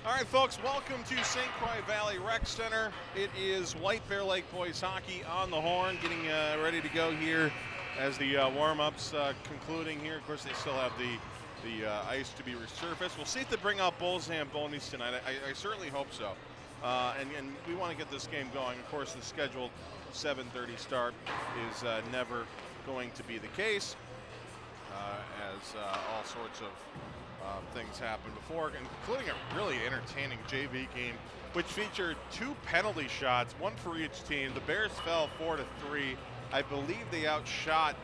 All right, folks, welcome to St. Croix Valley Rec Center. It is White Bear Lake Boys Hockey on the horn, getting ready to go here as the warm-ups concluding here. Of course, they still have the ice to be resurfaced. We'll see if they bring out Bulls Zambonis tonight. I certainly hope so. And we want to get this game going. Of course, the scheduled 7:30 start is never going to be the case, as all sorts of things happened before, including a really entertaining JV game, which featured 2 penalty shots, one for each team. The Bears fell 4-3. I believe they outshot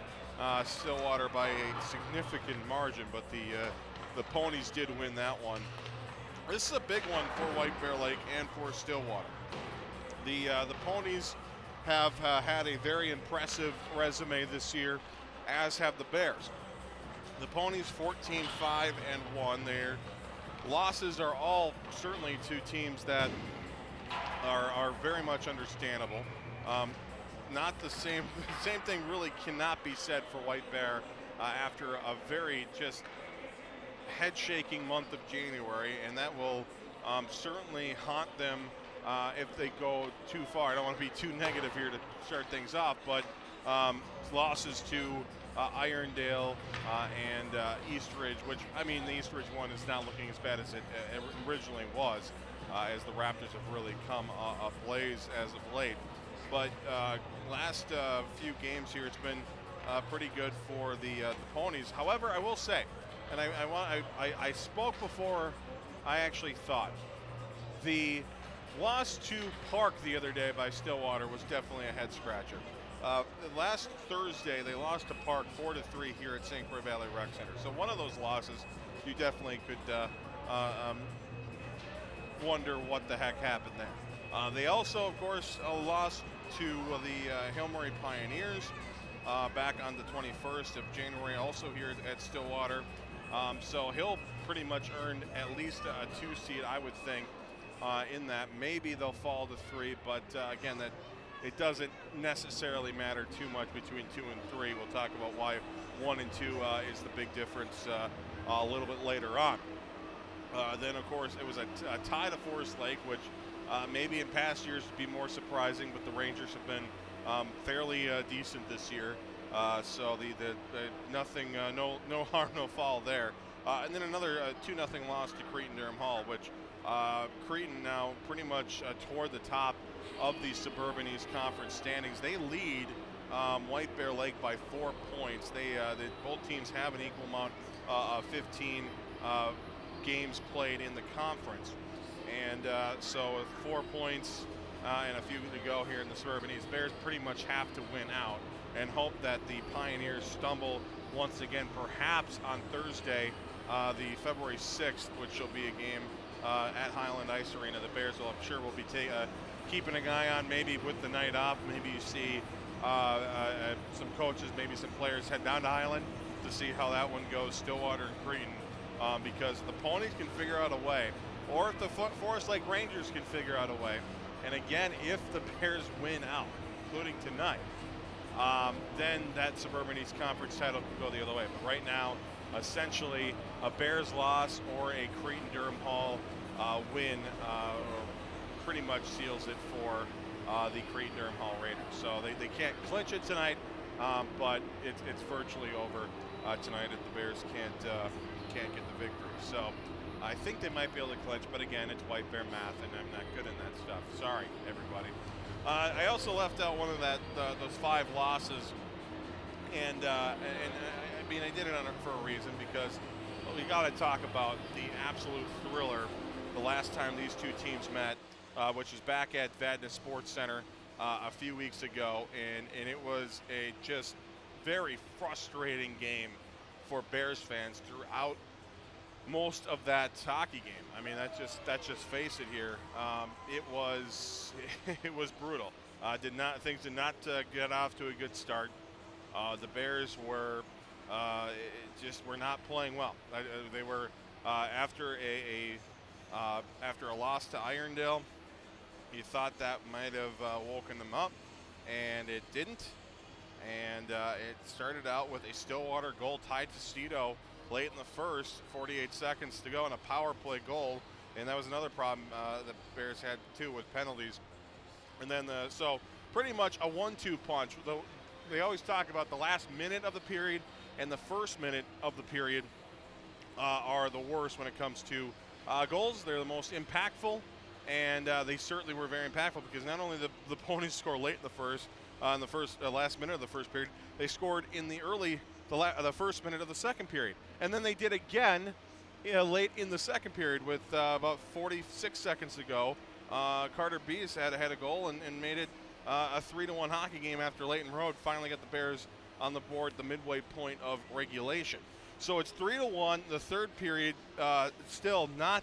Stillwater by a significant margin, but the Ponies did win that one. This is a big one for White Bear Lake and for Stillwater. The Ponies have had a very impressive resume this year, as have the Bears. The Ponies 14-5-1. Their losses are all certainly to teams that are very much understandable. Not the same thing really cannot be said for White Bear after a very just head-shaking month of January, and that will certainly haunt them if they go too far. I don't want to be too negative here to start things off, but losses to Irondale and Eastridge, which, I mean, the Eastridge one is not looking as bad as it originally was, as the Raptors have really come ablaze as of late. But last few games here, it's been pretty good for the Ponies. However, I will say, and I spoke before I actually thought, the loss to Park the other day by Stillwater was definitely a head-scratcher. Last Thursday, they lost to Park 4-3 here at St. Croix Valley Rec Center. So one of those losses, you definitely could wonder what the heck happened there. They also, of course, lost to the Hail Mary Pioneers back on the 21st of January, also here at Stillwater. So he'll pretty much earn at least a 2 seed, I would think, in that. Maybe they'll fall to 3, but again, that it doesn't necessarily matter too much between 2 and 3. We'll talk about why 1 and 2 is the big difference a little bit later on. Then, of course, it was a tie to Forest Lake, which maybe in past years would be more surprising, but the Rangers have been fairly decent this year. So the nothing, no harm, no foul there. And then another 2-0 loss to Cretin-Durham Hall, which Cretin now pretty much toward the top of the Suburban East Conference standings. They lead White Bear Lake by 4 points. Both teams have an equal amount of 15 games played in the conference. And so with 4 points and a few to go here in the Suburban East, Bears pretty much have to win out and hope that the Pioneers stumble once again, perhaps on Thursday, the February 6th, which will be a game at Highland Ice Arena. The Bears will, I'm sure, will be keeping an eye on, maybe with the night off. Maybe you see some coaches, maybe some players head down to Highland to see how that one goes, Stillwater and Cretin, because the Ponies can figure out a way, or if the Forest Lake Rangers can figure out a way. And again, if the Bears win out, including tonight, then that Suburban East Conference title can go the other way. But right now, essentially, a Bears loss or a Cretin-Durham Hall win pretty much seals it for the Cretin-Durham Hall Raiders. So they can't clinch it tonight, but it's virtually over tonight if the Bears can't get the victory. So I think they might be able to clinch, but again, it's White Bear math, and I'm not good in that stuff. Sorry, everybody. I also left out one of those 5 losses, and I mean, I did it for a reason, because we got to talk about the absolute thriller the last time these two teams met, which is back at Vadna Sports Center a few weeks ago, and it was a just very frustrating game for Bears fans throughout most of that hockey game. I mean, let's just face it here. It was brutal. Things did not get off to a good start. The Bears were were not playing well. They were after a loss to Irondale. You thought that might have woken them up, and it didn't. And it started out with a Stillwater goal tied to Cito late in the first, 48 seconds to go, and a power play goal And that was another problem the Bears had, too, with penalties. And then, so pretty much a 1-2 punch. Though they always talk about the last minute of the period and the first minute of the period are the worst when it comes to goals. They're the most impactful, and they certainly were very impactful because not only the Ponies score late in the last minute of the first period, they scored in the first minute of the second period. And then they did again late in the second period with about 46 seconds to go. Carter Bees had a goal and made it a 3-1 hockey game after Leighton Road finally got the Bears on the board at the midway point of regulation. So it's 3-1. The third period still not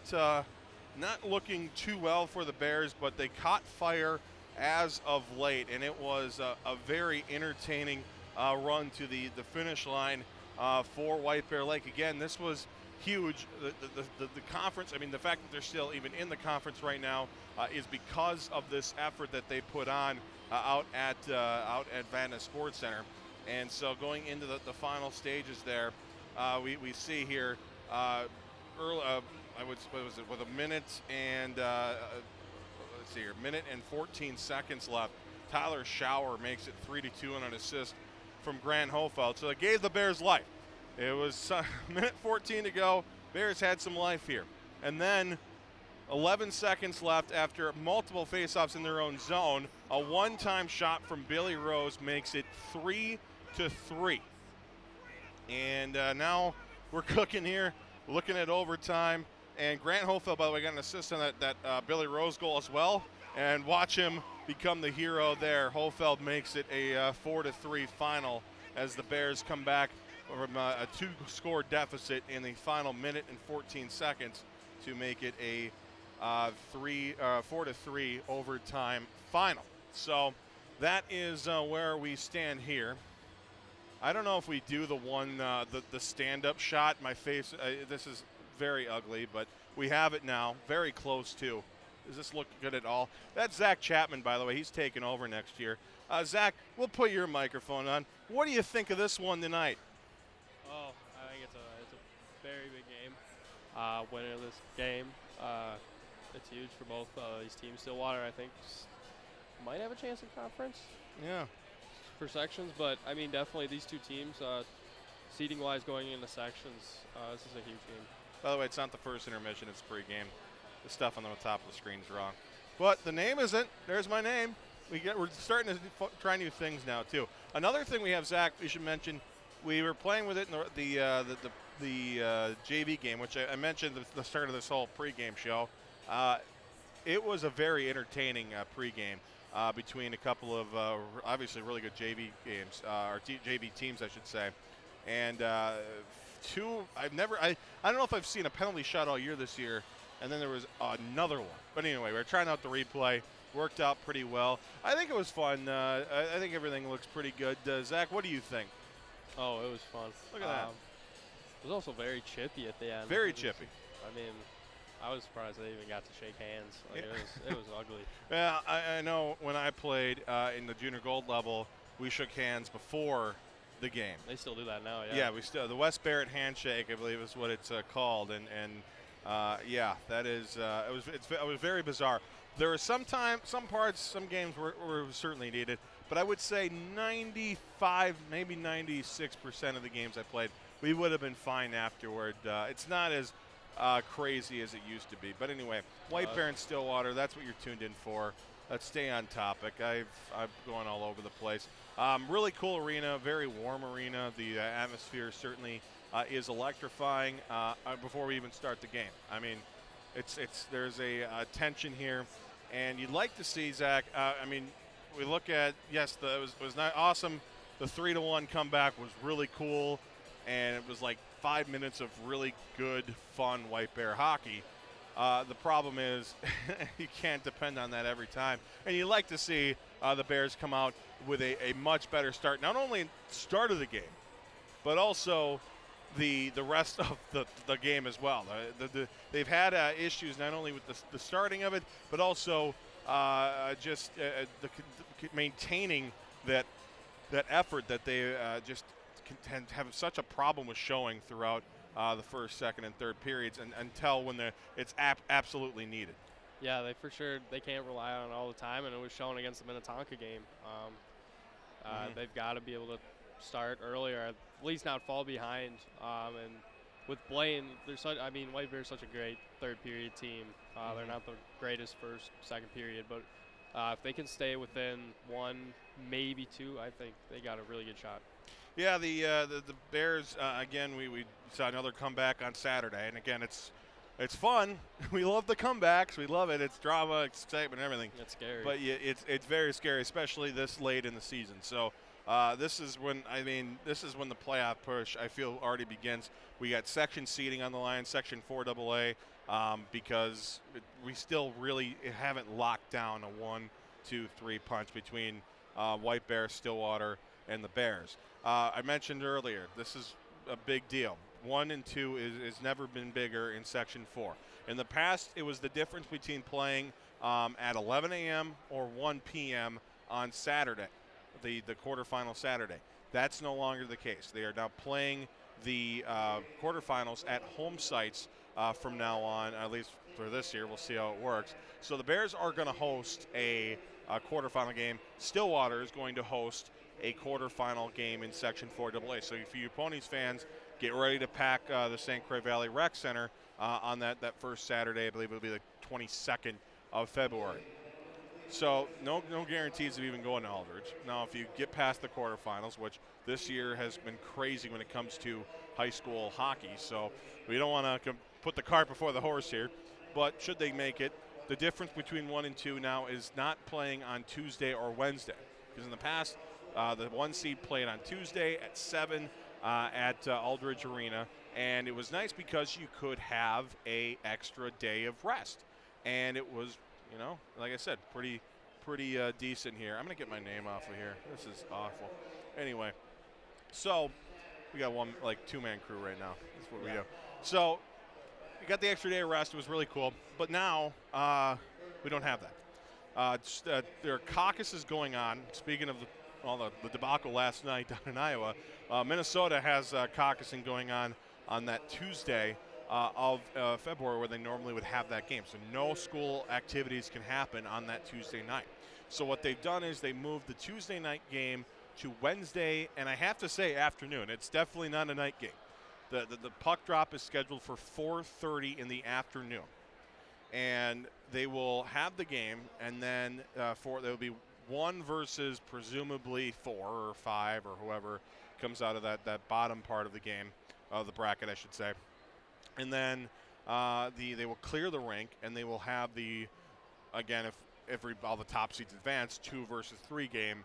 looking too well for the Bears, but they caught fire as of late, and it was a very entertaining run to the finish line for White Bear Lake. Again, this was huge. The conference, I mean, the fact that they're still even in the conference right now is because of this effort that they put on out at Vanna Sports Center. And so going into the final stages there, we see here early, with a minute and let's see here, minute and 14 seconds left. Tyler Schauer makes it 3-2 on an assist from Grant Hofeld. So it gave the Bears life. It was minute 14 to go. Bears had some life here. And then 11 seconds left after multiple faceoffs in their own zone. A one-time shot from Billy Rose makes it 3-3. And now we're cooking here, looking at overtime. And Grant Hofeld, by the way, got an assist on that Billy Rose goal as well. And watch him become the hero there. Hofeld makes it a 4-3 final as the Bears come back from a 2-score deficit in the final minute and 14 seconds to make it a 4-3 overtime final. So that is where we stand here. I don't know if we do the stand-up shot. My face, this is very ugly, but we have it now, very close to. Does this look good at all? That's Zach Chapman, by the way. He's taking over next year. Zach, we'll put your microphone on. What do you think of this one tonight? Oh, I think it's a very big game. Winning this game, it's huge for both these teams. Stillwater, I think, might have a chance in conference. Yeah. For sections, but I mean, definitely these two teams, seeding-wise, going into sections, this is a huge game. By the way, it's not the first intermission; it's pregame. The stuff on the top of the screen is wrong, but the name isn't. There's my name. We're starting to try new things now too. Another thing we have, Zach, we should mention. We were playing with it in the JV game, which I mentioned at the start of this whole pregame show. It was a very entertaining pregame between a couple of obviously really good JV games, or JV teams, I should say. And I don't know if I've seen a penalty shot all year this year, and then there was another one. But anyway, we're trying out the replay. Worked out pretty well. I think it was fun. I think everything looks pretty good. Zach, what do you think? Oh, it was fun. Look at that. It was also very chippy at the end. Very chippy. I mean, I was surprised they even got to shake hands. Like, it was ugly. Yeah, I know when I played in the junior gold level, we shook hands before the game. They still do that now, yeah. Yeah, we still the West Barrett handshake, I believe, is what it's called, and yeah, that is it was very bizarre. There were some parts, some games were certainly needed, but I would say 95, maybe 96% of the games I played, we would have been fine afterward. It's not as crazy as it used to be. But anyway, White Bear and Stillwater, that's what you're tuned in for. Let's stay on topic. I'm going all over the place. Really cool arena, very warm arena. The atmosphere certainly is electrifying before we even start the game. I mean, there's a tension here. And you'd like to see, Zach, I mean, we look at, yes, it was not awesome. The 3-1 comeback was really cool, and it was like 5 minutes of really good, fun White Bear hockey. The problem is you can't depend on that every time. And you'd like to see the Bears come out with a much better start, not only start of the game, but also the rest of the game as well. They've had issues not only with the starting of it, but also just maintaining that effort that they just have such a problem with showing throughout the first, second, and third periods until when it's absolutely needed. Yeah, for sure they can't rely on it all the time, and it was shown against the Minnetonka game. They've got to be able to start earlier, at least not fall behind. And with Blaine, White Bear's such a great third period team. They're not the greatest first, second period, but if they can stay within one, maybe two, I think they got a really good shot. Yeah, the Bears again. We saw another comeback on Saturday, and again, it's fun. We love the comebacks. We love it. It's drama, excitement, everything. It's scary. But yeah, it's very scary, especially this late in the season. So this is when the playoff push, I feel, already begins. We got section seeding on the line, Section 4AA, because we still really haven't locked down a 1, 2, 3 punch between White Bear, Stillwater, and the Bears. I mentioned earlier, this is a big deal. 1 and 2 is never been bigger in Section 4. In the past, it was the difference between playing at 11 a.m. or 1 p.m. on Saturday, the quarterfinal Saturday. That's no longer the case. They are now playing the quarterfinals at home sites from now on, at least for this year. We'll see how it works. So the Bears are going to host a quarterfinal game. Stillwater is going to host a quarterfinal game in Section 4AA. So for you Ponies fans, get ready to pack the St. Croix Valley Rec Center on that first Saturday. I believe it'll be the 22nd of February. So no guarantees of even going to Aldridge. Now, if you get past the quarterfinals, which this year has been crazy when it comes to high school hockey, so we don't want to put the cart before the horse here, but should they make it, the difference between 1 and 2 now is not playing on Tuesday or Wednesday. Because in the past, the 1 seed played on Tuesday at 7 at Aldridge Arena, and it was nice because you could have a extra day of rest. And it was, like I said, pretty decent here. I'm going to get my name off of here. This is awful. Anyway, so we got two-man crew right now. That's what we do. So we got the extra day of rest. It was really cool. But now we don't have that. There are caucuses going on. Speaking of the debacle last night down in Iowa, Minnesota has caucusing going on that Tuesday of February, where they normally would have that game. So no school activities can happen on that Tuesday night. So what they've done is they moved the Tuesday night game to Wednesday, and I have to say afternoon. It's definitely not a night game. The puck drop is scheduled for 4:30 in the afternoon. And they will have the game, and then there will be 1 versus presumably 4 or 5 or whoever comes out of that bottom part of the game, of the bracket, I should say. And then they will clear the rink, and they will have again, if all the top seeds advance, 2 versus 3 game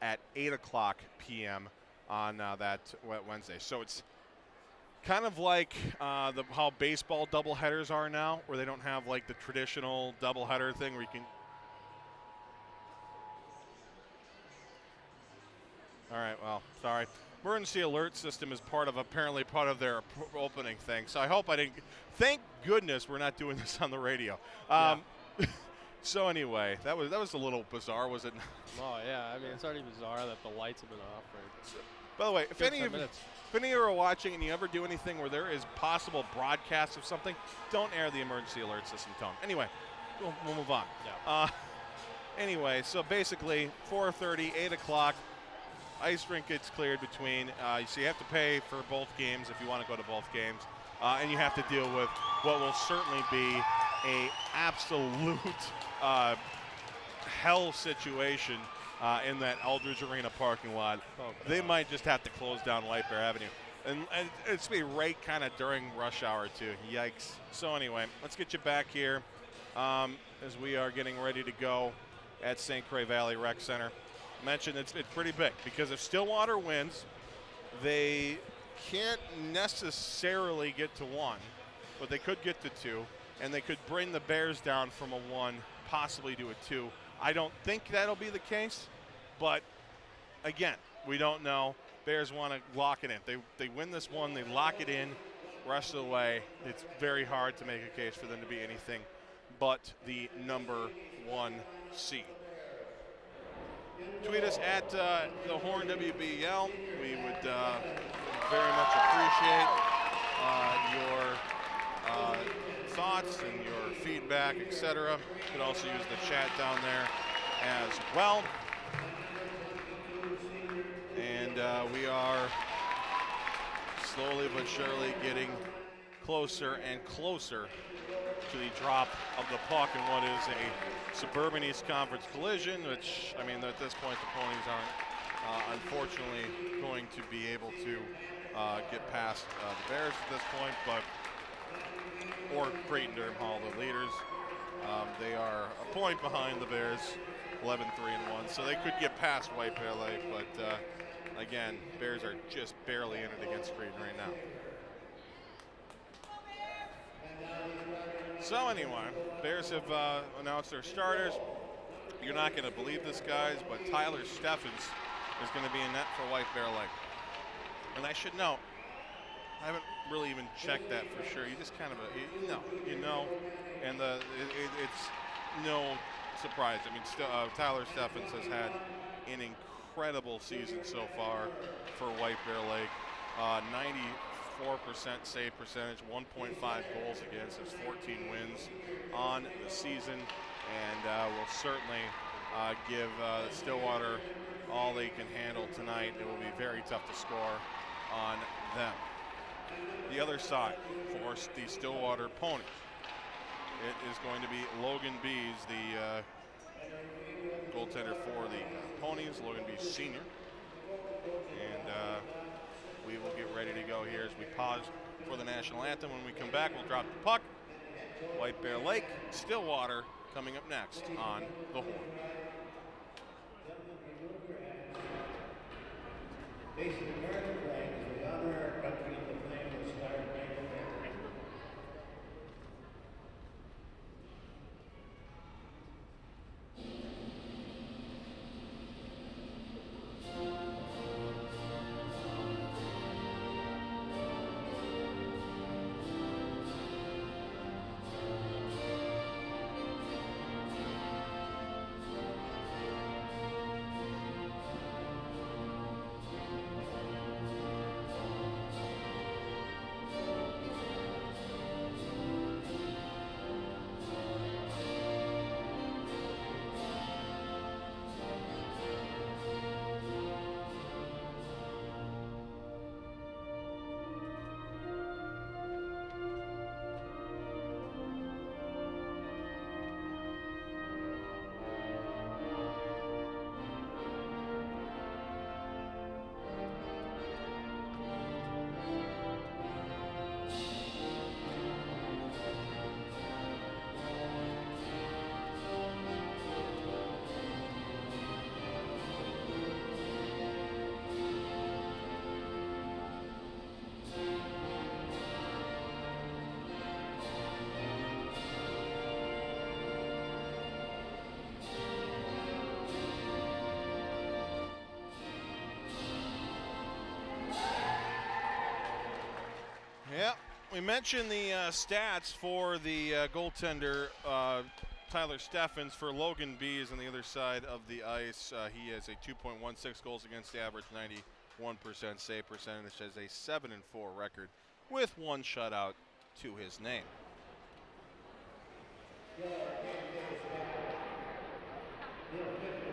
at 8:00 p.m. on that Wednesday. So it's kind of like how baseball doubleheaders are now, where they don't have like the traditional doubleheader thing where you can. All right, well, sorry. Emergency alert system is apparently part of their opening thing. So I hope I didn't. Thank goodness we're not doing this on the radio. Yeah. So anyway, that was a little bizarre, was it? Oh yeah, I mean it's already bizarre that the lights have been off for. By the way, if any of you are watching and you ever do anything where there is possible broadcast of something, don't air the emergency alert system tone. Anyway, we'll move on. Yeah. Anyway, so basically 4:30, 8:00. Ice rink gets cleared between. So you have to pay for both games if you want to go to both games. And you have to deal with what will certainly be a absolute hell situation in that Aldridge Arena parking lot. They might just have to close down White Bear Avenue. And it's be right kind of during rush hour, too. Yikes. So anyway, let's get you back here as we are getting ready to go at St. Croix Valley Rec Center. Mentioned it's pretty big, because if Stillwater wins, they can't necessarily get to 1, but they could get to 2, and they could bring the Bears down from a 1 possibly to a 2. I don't think that'll be the case, but again, we don't know. Bears want to lock it in. They win this one, they lock it in. Rest of the way, it's very hard to make a case for them to be anything but the number 1 seed. Tweet us at the Horn WBL. We would very much appreciate your thoughts and your feedback, etc. You can also use the chat down there as well. And we are slowly but surely getting closer and closer to the drop of the puck in what is a Suburban East Conference collision, which, I mean, at this point the ponies aren't unfortunately going to be able to get past the Bears at this point, or Creighton Durham Hall, the leaders. They are a point behind the Bears, 11-3-1, so they could get past White Bear Lake, but again, Bears are just barely in it against Creighton right now. So anyway, Bears have announced their starters. You're not going to believe this, guys, but Tyler Steffens is going to be in net for White Bear Lake. And I should note, I haven't really even checked that for sure. You just kind of, you know, and it's no surprise. I mean, Tyler Steffens has had an incredible season so far for White Bear Lake. 94% save percentage, 1.5 goals against, his 14 wins on the season, and will certainly give Stillwater all they can handle tonight. It will be very tough to score on them. The other side for the Stillwater Ponies, it is going to be Logan Bees, the goaltender for the Ponies. Logan Bees senior, and we will get ready to go here as we pause for the national anthem. When we come back, we'll drop the puck. White Bear Lake, Stillwater coming up next on the Horn. Facing the American flag as we honor our country and the flame of Star Spangled Banner. Yeah, we mentioned the stats for the goaltender, Tyler Steffens. For Logan Bees on the other side of the ice, he has a 2.16 goals against average, 91% save percentage, has a 7-4 record with one shutout to his name.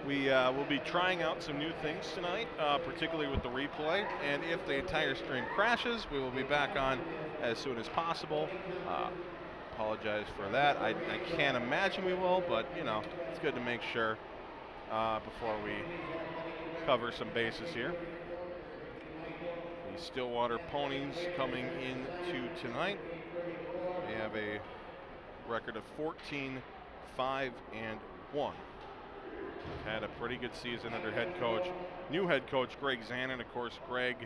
We will be trying out some new things tonight, particularly with the replay, and if the entire stream crashes, we will be back on as soon as possible. Apologize for that. I can't imagine we will, but you know, it's good to make sure before we cover some bases here. The Stillwater Ponies coming into tonight. They have a record of 14-5-1. Had a pretty good season under new head coach Greg Zanin. Of course, Greg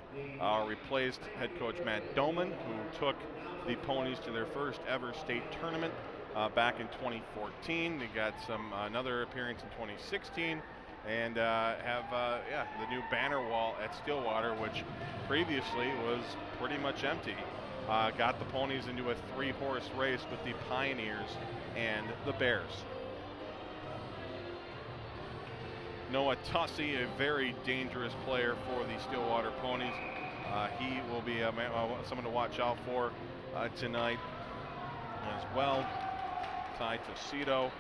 replaced head coach Matt Doman, who took the Ponies to their first ever state tournament back in 2014. They got another appearance in 2016, and have the new banner wall at Stillwater, which previously was pretty much empty. Got the Ponies into a 3-horse race with the Pioneers and the Bears. Noah Tussey, a very dangerous player for the Stillwater Ponies, He will be someone to watch out for tonight as well. Ty Tocito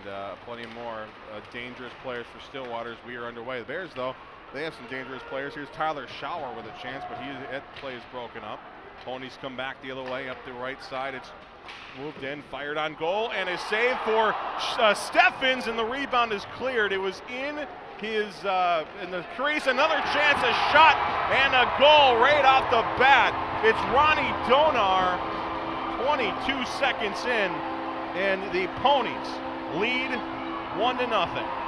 and plenty more dangerous players for Stillwater as we are underway. The Bears, though, they have some dangerous players. Here's Tyler Schauer with a chance, but that play is broken up. Ponies come back the other way up the right side. It's moved in, fired on goal, and a save for Steffens, and the rebound is cleared. It was in the crease. Another chance, a shot, and a goal right off the bat. It's Ronnie Donar, 22 seconds in, and the Ponies lead 1-0.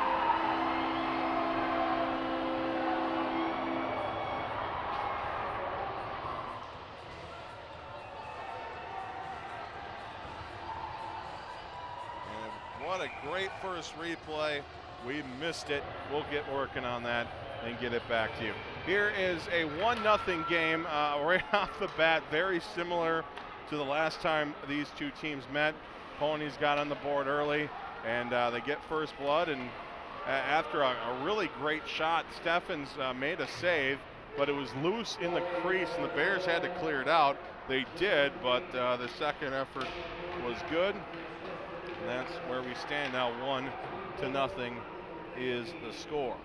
What a great first replay. We missed it. We'll get working on that and get it back to you. Here is a 1-0 game right off the bat, very similar to the last time these two teams met. Ponies got on the board early, and they get first blood, and after a really great shot, Steffens made a save, but it was loose in the crease, and the Bears had to clear it out. They did, but the second effort was good. And that's where we stand now. 1-0 is the score.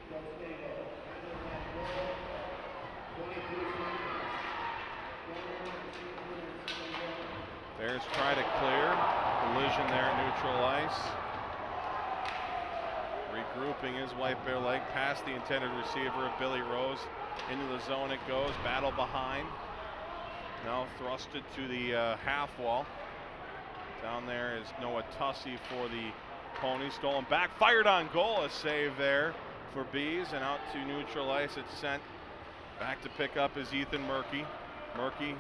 Bears try to clear. Collision there at neutral ice. Regrouping his white bear leg past the intended receiver of Billy Rose. Into the zone it goes. Battle behind. Now thrusted to the half wall. Down there is Noah Tussey for the Ponies. Stolen back, fired on goal. A save there for Bees, and out to neutral ice. It's sent back to pick up is Ethan Murkey. Murkey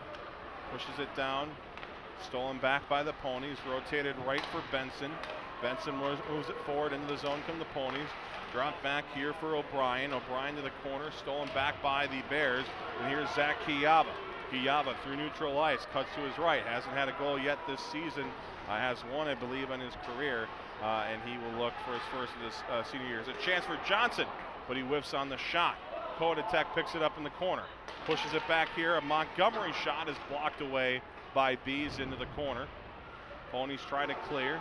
pushes it down. Stolen back by the Ponies. Rotated right for Benson. Benson moves it forward into the zone. Come the Ponies. Drop back here for O'Brien. O'Brien to the corner. Stolen back by the Bears. And here's Zach Kiyava. Kiyava through neutral ice, cuts to his right. Hasn't had a goal yet this season. Has one, I believe, in his career, and he will look for his first of this senior year. There's a chance for Johnson, but he whiffs on the shot. Coda Tech picks it up in the corner, pushes it back here. A Montgomery shot is blocked away by Bees into the corner. Ponies try to clear.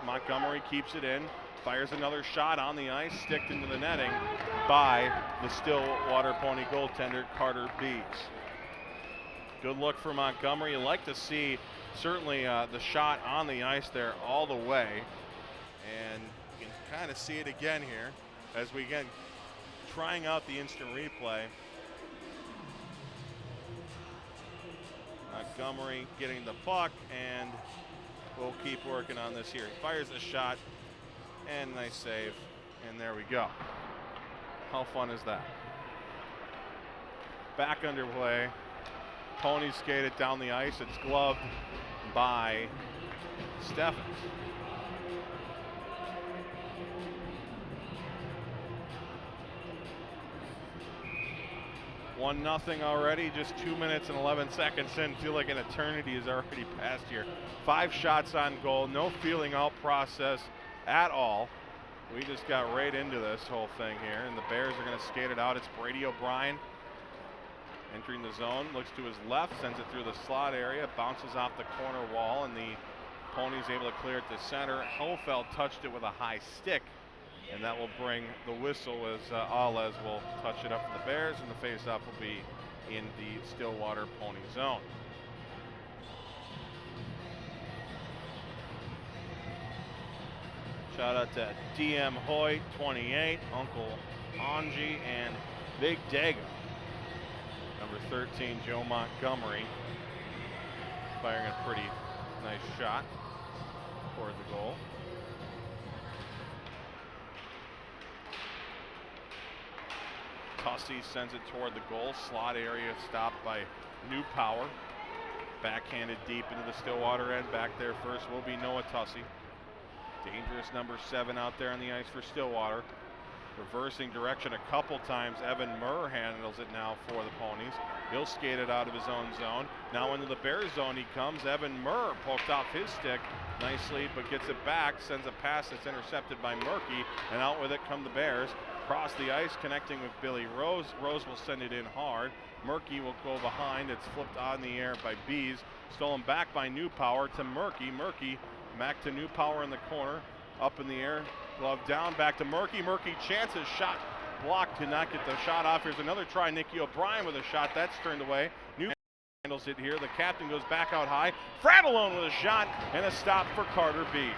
Montgomery keeps it in, fires another shot on the ice, sticked into the netting by the Stillwater Pony goaltender, Carter Bees. Good look for Montgomery. You like to see certainly the shot on the ice there all the way. And you can kind of see it again here as we again trying out the instant replay. Montgomery getting the puck, and we'll keep working on this here. He fires the shot, and nice save, and there we go. How fun is that? Back underway. Ponies skate it down the ice. It's gloved by Steffens. 1-0 already, just 2 minutes and 11 seconds in. Feel like an eternity has already passed here. 5 shots on goal, no feeling out process at all. We just got right into this whole thing here, and the Bears are going to skate it out. It's Brady O'Brien entering the zone, looks to his left, sends it through the slot area, bounces off the corner wall, and the Ponies able to clear it to center. Hofeld touched it with a high stick, and that will bring the whistle as Alez will touch it up for the Bears, and the face-off will be in the Stillwater Pony zone. Shout out to DM Hoyt, 28, Uncle Angie, and Big Dago. Number 13, Joe Montgomery, firing a pretty nice shot toward the goal. Tussey sends it toward the goal. Slot area stopped by New Power. Backhanded deep into the Stillwater end. Back there first will be Noah Tussey. Dangerous number 7 out there on the ice for Stillwater. Reversing direction a couple times. Evan Murr handles it now for the Ponies. He'll skate it out of his own zone. Now into the Bears zone he comes. Evan Murr poked off his stick nicely, but gets it back. Sends a pass that's intercepted by Murkey, and out with it come the Bears. Across the ice, connecting with Billy Rose. Rose will send it in hard. Murky will go behind. It's flipped on the air by Bees. Stolen back by Newpower to Murky. Murky back to Newpower in the corner. Up in the air. Glove down. Back to Murky. Murky chances. Shot blocked. Could not get the shot off. Here's another try. Nicky O'Brien with a shot. That's turned away. New handles it here. The captain goes back out high. Fratellone with a shot and a stop for Carter Bees.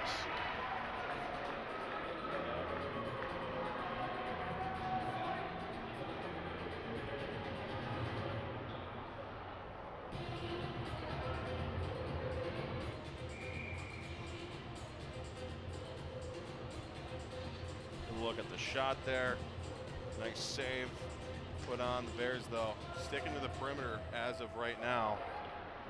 Look at the shot there. Nice save put on. The Bears, though, sticking to the perimeter as of right now,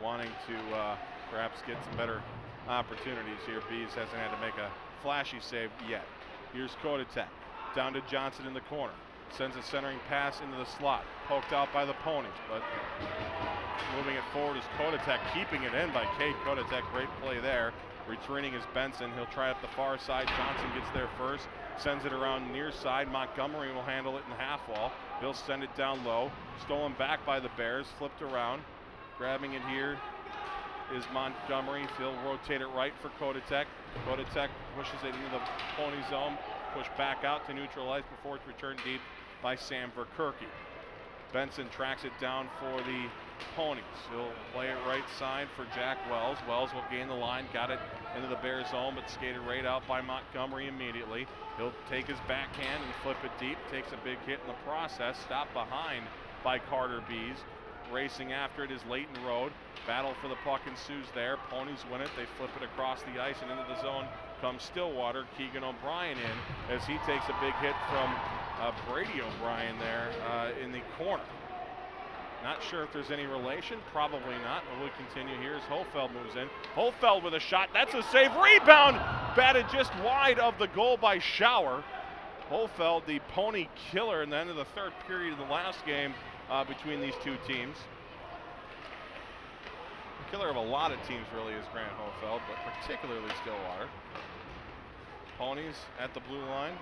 wanting to perhaps get some better opportunities here. Bees hasn't had to make a flashy save yet. Here's Kodatek. Down to Johnson in the corner. Sends a centering pass into the slot. Poked out by the Ponies, but moving it forward is Kodatek, keeping it in by Cade Kodatek. Great play there. Returning is Benson. He'll try up the far side. Johnson gets there first. Sends it around near side. Montgomery will handle it in the half wall. He'll send it down low. Stolen back by the Bears. Flipped around. Grabbing it here is Montgomery. He'll rotate it right for Kodatek. Kodatek pushes it into the Pony zone. Push back out to neutralize before it's returned deep by Sam Verkerke. Benson tracks it down for the Ponies. He'll play it right side for Jack Wells. Wells will gain the line, got it into the Bears zone, but skated right out by Montgomery immediately. He'll take his backhand and flip it deep. Takes a big hit in the process. Stopped behind by Carter Bees. Racing after it is Leighton Road. Battle for the puck ensues there. Ponies win it. They flip it across the ice and into the zone comes Stillwater. Keegan O'Brien in as he takes a big hit from Brady O'Brien there in the corner. Not sure if there's any relation. Probably not. But we'll continue here as Hofeld moves in. Hofeld with a shot. That's a save. Rebound. Batted just wide of the goal by Schauer. Hofeld, the Pony killer in the end of the third period of the last game between these two teams. The killer of a lot of teams really is Grant Hofeld, but particularly Stillwater. Ponies at the blue line.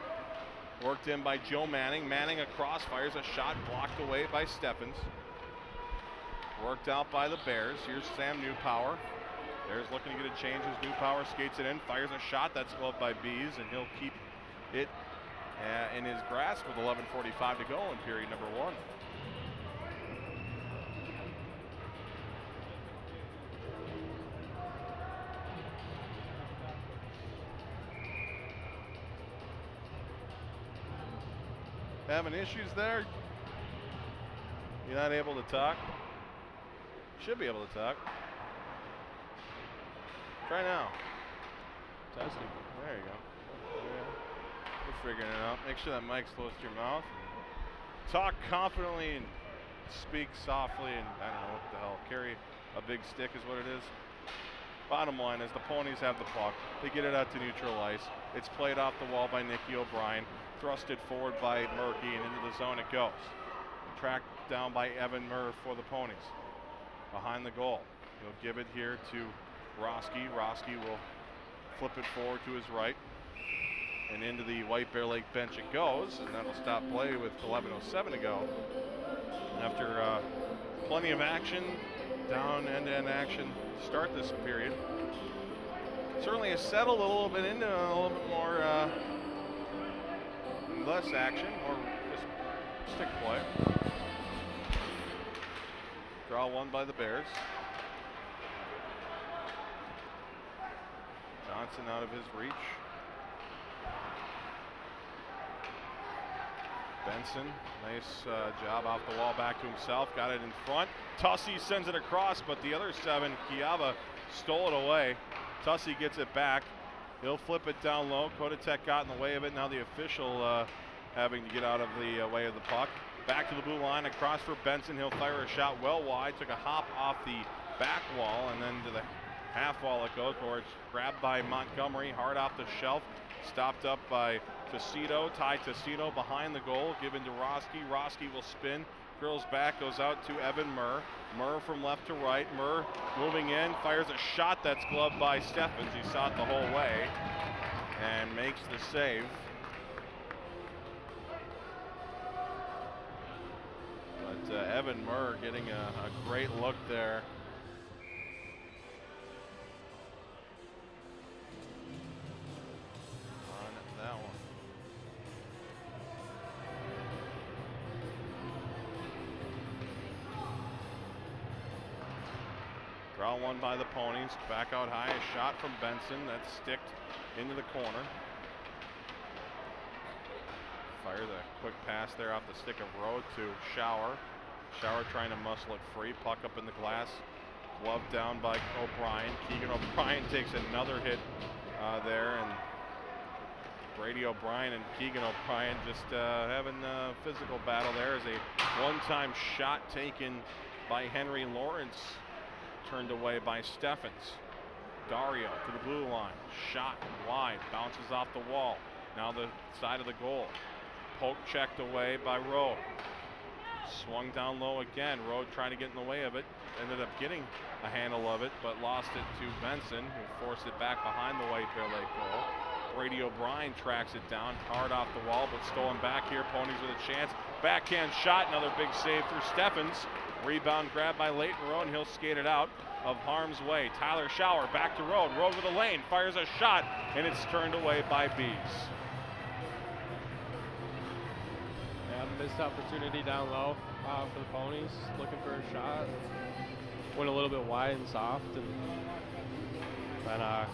Worked in by Joe Manning. Manning across, fires a shot, blocked away by Steffens. Worked out by the Bears. Here's Sam Newpower. Bears looking to get a change as Newpower skates it in, fires a shot. That's gloved by Bees, and he'll keep it in his grasp with 11:45 to go in period number one. Having issues there? You're not able to talk? Should be able to talk. Try now. Testing. There you go. Yeah. We're figuring it out. Make sure that mic's close to your mouth. Talk confidently and speak softly, and I don't know what the hell. Carry a big stick is what it is. Bottom line is the Ponies have the puck. They get it out to neutral ice. It's played off the wall by Nicky O'Brien. Thrusted forward by Murky, and into the zone it goes. Tracked down by Evan Murr for the Ponies. Behind the goal. He'll give it here to Roski. Roski will flip it forward to his right. And into the White Bear Lake bench it goes, and that'll stop play with 11:07 to go. After plenty of action, down end-to-end action to start this period. Certainly has settled a little bit into a little bit more less action, or just stick play. Draw one by the Bears. Johnson out of his reach. Benson, nice job off the wall back to himself. Got it in front. Tussey sends it across, but the other seven, Kiava, stole it away. Tussey gets it back. He'll flip it down low. Kodatek got in the way of it. Now the official having to get out of the way of the puck. Back to the blue line, across for Benson. He'll fire a shot well wide. Took a hop off the back wall and then to the half wall it goes, where it's grabbed by Montgomery, hard off the shelf. Stopped up by Tocito. Ty Tocito behind the goal, given to Roski. Roski will spin, curls back, goes out to Evan Murr. Murr from left to right. Murr moving in, fires a shot that's gloved by Steffens. He saw it the whole way and makes the save. Evan Murr getting a great look there. On that one. Draw one by the Ponies. Back out high. A shot from Benson. That's sticked into the corner. Fires a quick pass there off the stick of Road to Shower. Shower trying to muscle it free. Puck up in the glass. Glove down by O'Brien. Keegan O'Brien takes another hit there. And Brady O'Brien and Keegan O'Brien just having a physical battle there as a one-time shot taken by Henry Lawrence. Turned away by Steffens. Dario to the blue line. Shot wide. Bounces off the wall. Now the side of the goal. Poke checked away by Rowe. Swung down low again. Rowe trying to get in the way of it. Ended up getting a handle of it, but lost it to Benson, who forced it back behind the White Bear Lake goal. Brady O'Brien tracks it down. Hard off the wall, but stolen back here. Ponies with a chance. Backhand shot. Another big save through Steffens. Rebound grab by Leighton Rowe, and he'll skate it out of harm's way. Tyler Shower back to Road. Road with a lane. Fires a shot, and it's turned away by Bees. Missed opportunity down low for the Ponies, looking for a shot. Went a little bit wide and soft, and then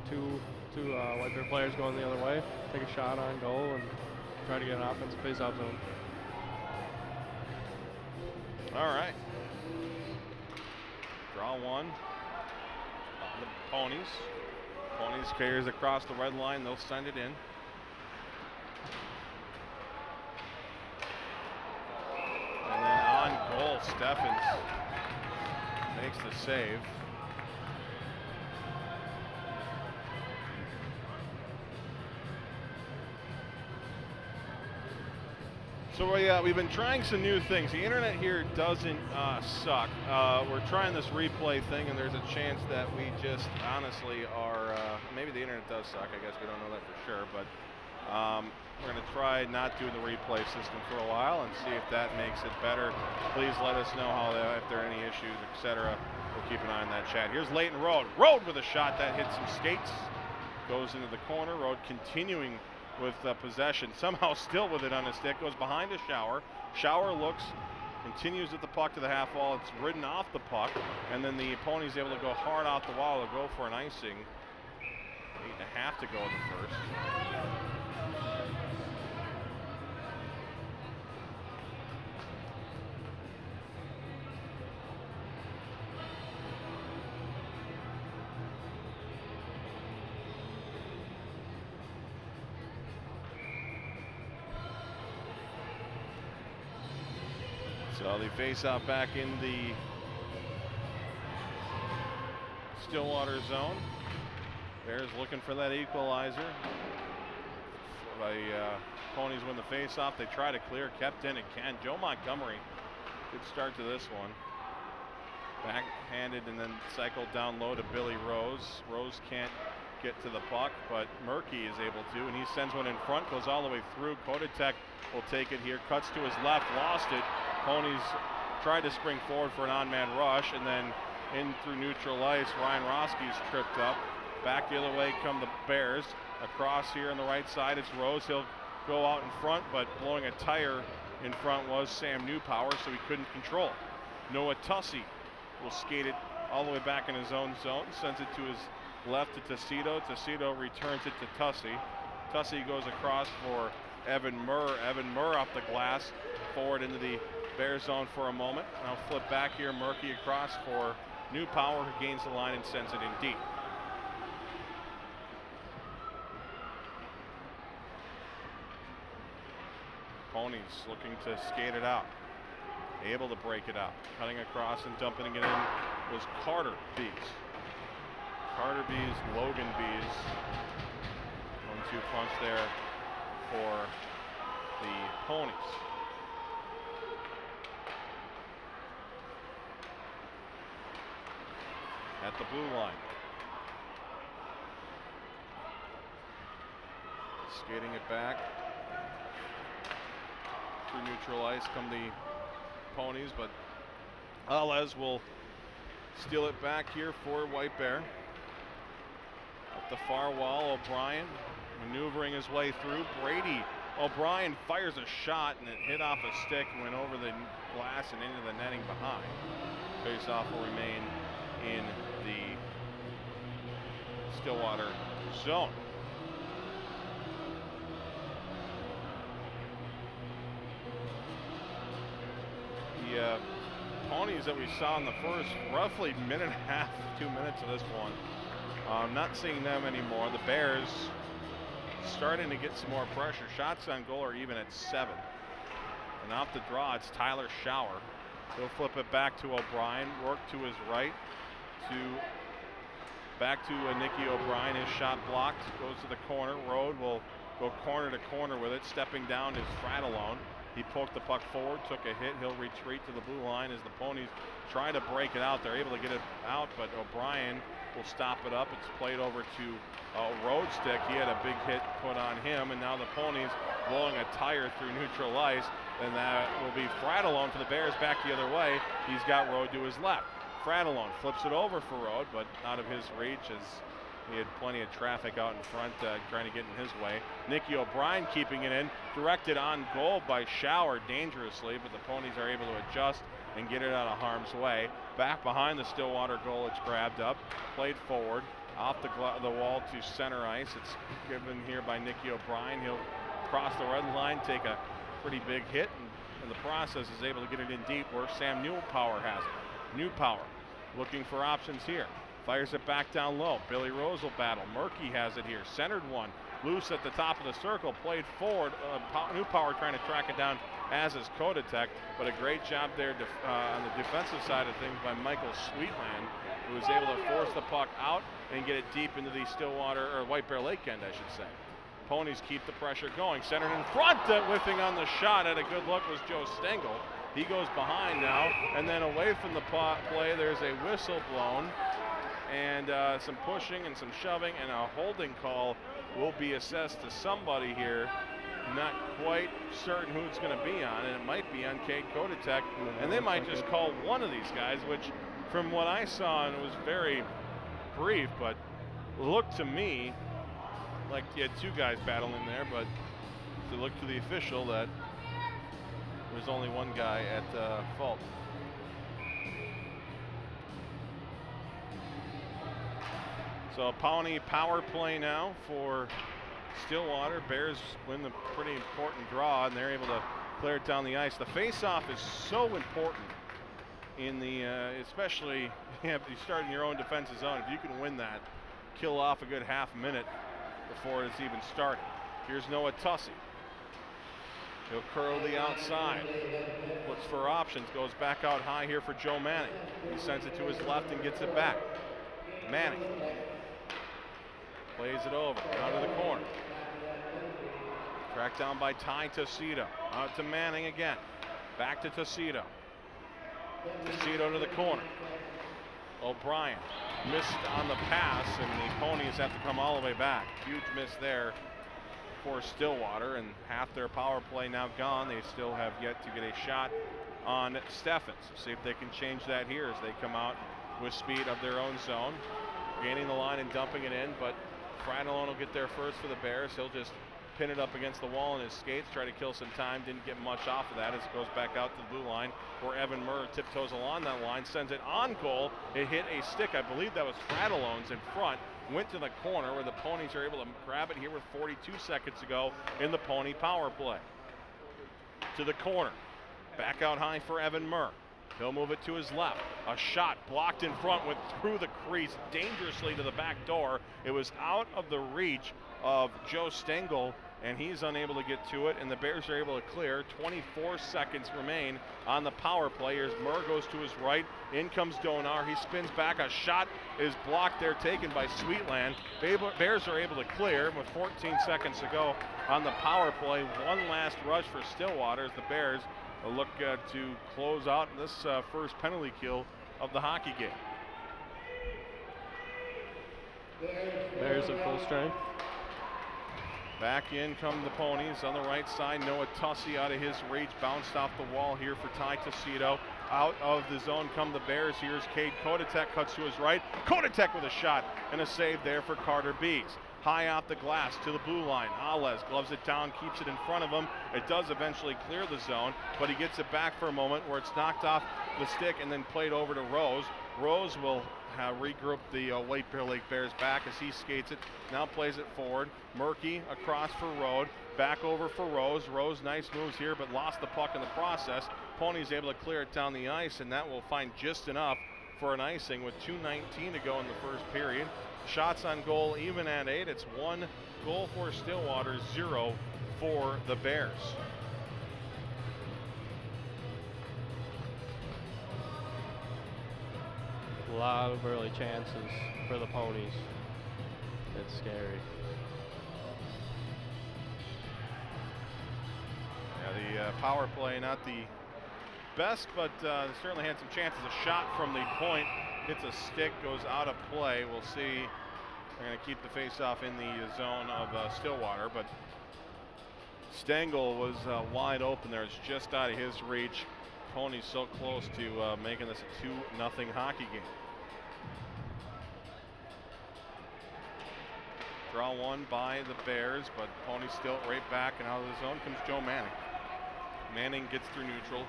two White Bear players going the other way, take a shot on goal and try to get an offensive face-off zone. All right. Draw one. The Ponies. Ponies carries across the red line. They'll send it in. And then on goal, Steffens makes the save. So we've been trying some new things. The internet here doesn't suck. We're trying this replay thing, and there's a chance that we just honestly are, maybe the internet does suck. I guess we don't know that for sure, but we're going to try not doing the replay system for a while and see if that makes it better. Please let us know if there are any issues, etc. We'll keep an eye on that chat. Here's Leighton Road. Road with a shot that hits some skates. Goes into the corner. Road continuing with possession. Somehow still with it on his stick. Goes behind a Shower. Shower looks, continues at the puck to the half wall. It's ridden off the puck. And then the Ponies able to go hard off the wall to go for an icing. 8.5 to go in the first. So the face-off back in the Stillwater zone. Bears looking for that equalizer. The Ponies win the face-off. They try to clear, kept in again. Joe Montgomery, good start to this one. Backhanded and then cycled down low to Billy Rose. Rose can't get to the puck, but Murky is able to, and he sends one in front, goes all the way through. Kodatek will take it here, cuts to his left, lost it. Ponies tried to spring forward for an on-man rush, and then in through neutral ice, Ryan Roski's tripped up. Back the other way come the Bears. Across here on the right side, it's Rose. He'll go out in front, but blowing a tire in front was Sam Newpower, so he couldn't control. Noah Tussey will skate it all the way back in his own zone, sends it to his left to Tecido. Tecido returns it to Tussey. Tussey goes across for Evan Murr. Evan Murr off the glass, forward into the Bear zone for a moment. Now flip back here, Murky across for Newpower, who gains the line and sends it in deep. Ponies looking to skate it out. Able to break it out. Cutting across and dumping it in was Carter Bees. Carter Bees, Logan Bees. 1-2 punch there for the Ponies. At the blue line. Skating it back. Through neutral ice come the Ponies, but Alez will steal it back here for White Bear. Up the far wall, O'Brien maneuvering his way through. Brady O'Brien fires a shot, and it hit off a stick and went over the glass and into the netting behind. Face-off will remain in the Stillwater zone. The Ponies that we saw in the first roughly minute and a half, 2 minutes of this one, not seeing them anymore. The Bears starting to get some more pressure. Shots on goal are even at 7. And off the draw, it's Tyler Schauer. He'll flip it back to O'Brien, work to his right, back to Nicky O'Brien. His shot blocked, goes to the corner. Rode will go corner to corner with it. Stepping down is Fratellone. He poked the puck forward, took a hit. He'll retreat to the blue line as the Ponies try to break it out. They're able to get it out, but O'Brien will stop it up. It's played over to Road stick. He had a big hit put on him, and now the Ponies blowing a tire through neutral ice, and that will be Fratellone for the Bears back the other way. He's got Rode to his left. Fratellone flips it over for Rode, but out of his reach as he had plenty of traffic out in front trying to get in his way. Nicky O'Brien keeping it in, directed on goal by Schauer dangerously, but the Ponies are able to adjust and get it out of harm's way. Back behind the Stillwater goal, it's grabbed up, played forward, off the wall to center ice. It's given here by Nicky O'Brien. He'll cross the red line, take a pretty big hit, and in the process is able to get it in deep where Sam Newpower has it. Newpower looking for options here. Fires it back down low. Billy Rose will battle. Murky has it here. Centered one. Loose at the top of the circle. Played forward. Newpower trying to track it down, as is Kodatek. But a great job there on the defensive side of things by Michael Sweetland, who was able to force the puck out and get it deep into the Stillwater, or White Bear Lake end, I should say. Ponies keep the pressure going. Centered in front. Whiffing on the shot. At a good look was Joe Stengel. He goes behind now. And then away from the play, there's a whistle blown. And some pushing and some shoving, and a holding call will be assessed to somebody here. Not quite certain who it's going to be on, and it might be on Cade Kodatek, and they might just call one of these guys, which from what I saw, and it was very brief, but looked to me like you had 2 guys battling there, but to look to the official that there's only one guy at fault. So Pawnee power play now for Stillwater. Bears win the pretty important draw, and they're able to clear it down the ice. The face-off is so important in the, especially if you start in your own defensive zone. If you can win that, kill off a good half minute before it's even started. Here's Noah Tussey. He'll curl the outside. Looks for options. Goes back out high here for Joe Manning. He sends it to his left and gets it back. Manning plays it over, out of the corner. Tracked down by Ty Tucito. Out to Manning again. Back to Tucito. Tucito to the corner. O'Brien missed on the pass, and the Ponies have to come all the way back. Huge miss there for Stillwater, and half their power play now gone. They still have yet to get a shot on Steffens. See if they can change that here as they come out with speed of their own zone. Gaining the line and dumping it in, but Fratellone will get there first for the Bears. He'll just pin it up against the wall in his skates, try to kill some time. Didn't get much off of that as it goes back out to the blue line, where Evan Murr tiptoes along that line, sends it on goal. It hit a stick. I believe that was Fratellone's in front. Went to the corner where the Ponies are able to grab it here with 42 seconds to go in the Pony power play. To the corner. Back out high for Evan Murr. He'll move it to his left. A shot blocked in front, went through the crease dangerously to the back door. It was out of the reach of Joe Stengel, and he's unable to get to it, and the Bears are able to clear. 24 seconds remain on the power play. Here's Murr, goes to his right. In comes Donar. He spins back. A shot is blocked there, taken by Sweetland. Bears are able to clear with 14 seconds to go on the power play. One last rush for Stillwater as the Bears look to close out this first penalty kill of the hockey game. Bears at full strength. Back in come the Ponies on the right side. Noah Tussey out of his reach. Bounced off the wall here for Ty Tucito. Out of the zone come the Bears. Here's Cade Kodatek, cuts to his right. Kodatek with a shot and a save there for Carter Bees. High off the glass to the blue line. Alez gloves it down, keeps it in front of him. It does eventually clear the zone, but he gets it back for a moment where it's knocked off the stick and then played over to Rose. Rose will regroup the White Bear Lake Bears back as he skates it. Now plays it forward. Murky across for Rode. Back over for Rose. Rose, nice moves here, but lost the puck in the process. Pony's able to clear it down the ice, and that will find just enough for an icing with 2:19 to go in the first period. Shots on goal even at 8. It's 1 goal for Stillwater, 0 for the Bears. A lot of early chances for the Ponies. It's scary. Yeah, the power play, not the best, but certainly had some chances. A shot from the point, hits a stick, goes out of play. We'll see. They're going to keep the face-off in the zone of Stillwater, but Stengel was wide open there. It's just out of his reach. Ponies so close to making this a 2-0 hockey game. Draw one by the Bears, but Ponies still right back, and out of the zone comes Joe Manning. Manning gets through neutral,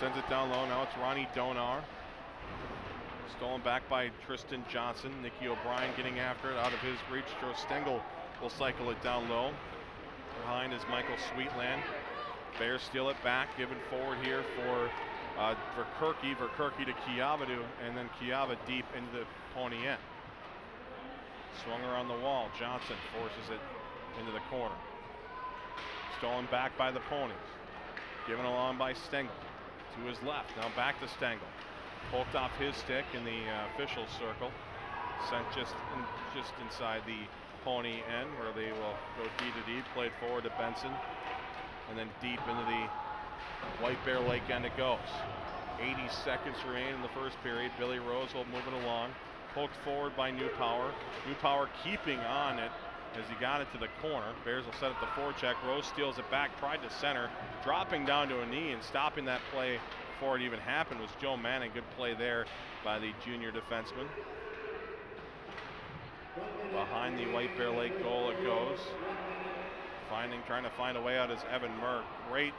sends it down low. Now it's Ronnie Donar. Stolen back by Tristan Johnson. Nicky O'Brien getting after it out of his reach. Joe Stengel will cycle it down low. Behind is Michael Sweetland. Bears steal it back, given forward here for Verkerke. Verkerke to Kiavadu, and then Kiava deep into the Pony end. Swung around the wall. Johnson forces it into the corner. Stolen back by the Ponies. Given along by Stengel. To his left. Now back to Stengel. Poked off his stick in the official circle. Sent just inside the Pony end where they will go D to D. Played forward to Benson. And then deep into the White Bear Lake end it goes. 80 seconds remain in the first period. Billy Rosewell moving along. Poked forward by Newpower. Newpower keeping on it as he got it to the corner. Bears will set up the forecheck. Rose steals it back, tried to center, dropping down to a knee, and stopping that play before it even happened was Joe Manning. Good play there by the junior defenseman. Behind the White Bear Lake goal it goes. Trying to find a way out is Evan Murr. Great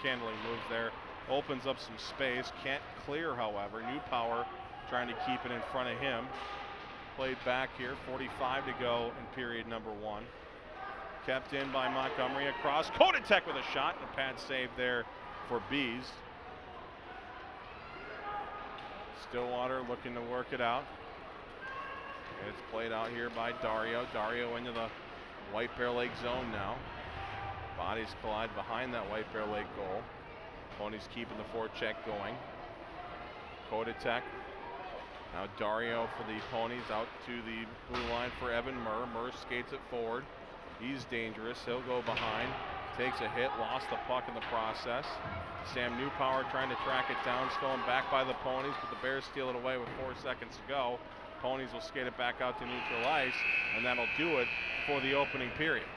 handling moves there. Opens up some space. Can't clear, however. Newpower trying to keep it in front of him. Played back here, 45 to go in period number 1. Kept in by Montgomery across. Kodatek with a shot and a pad save there for Bees. Stillwater looking to work it out. It's played out here by Dario. Dario into the White Bear Lake zone now. Bodies collide behind that White Bear Lake goal. Ponies keeping the forecheck going. Kodatek. Now Dario for the Ponies out to the blue line for Evan Murr. Murr skates it forward. He's dangerous. He'll go behind. Takes a hit. Lost the puck in the process. Sam Newpower trying to track it down. Stolen back by the Ponies, but the Bears steal it away with 4 seconds to go. Ponies will skate it back out to neutral ice, and that'll do it for the opening period.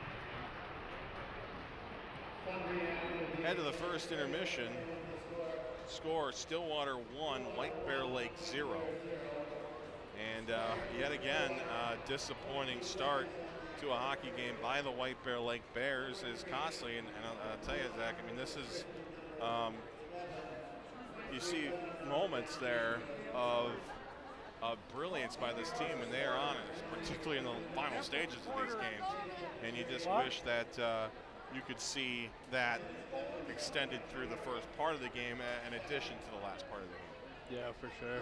Head to the first intermission. Score Stillwater 1, White Bear Lake 0. And yet again, disappointing start to a hockey game by the White Bear Lake Bears is costly. And I'll tell you, Zach, I mean, this is, you see moments there of brilliance by this team, and they are on it, particularly in the final stages of these games. And you just wish that you could see that extended through the first part of the game in addition to the last part of the game. Yeah, for sure.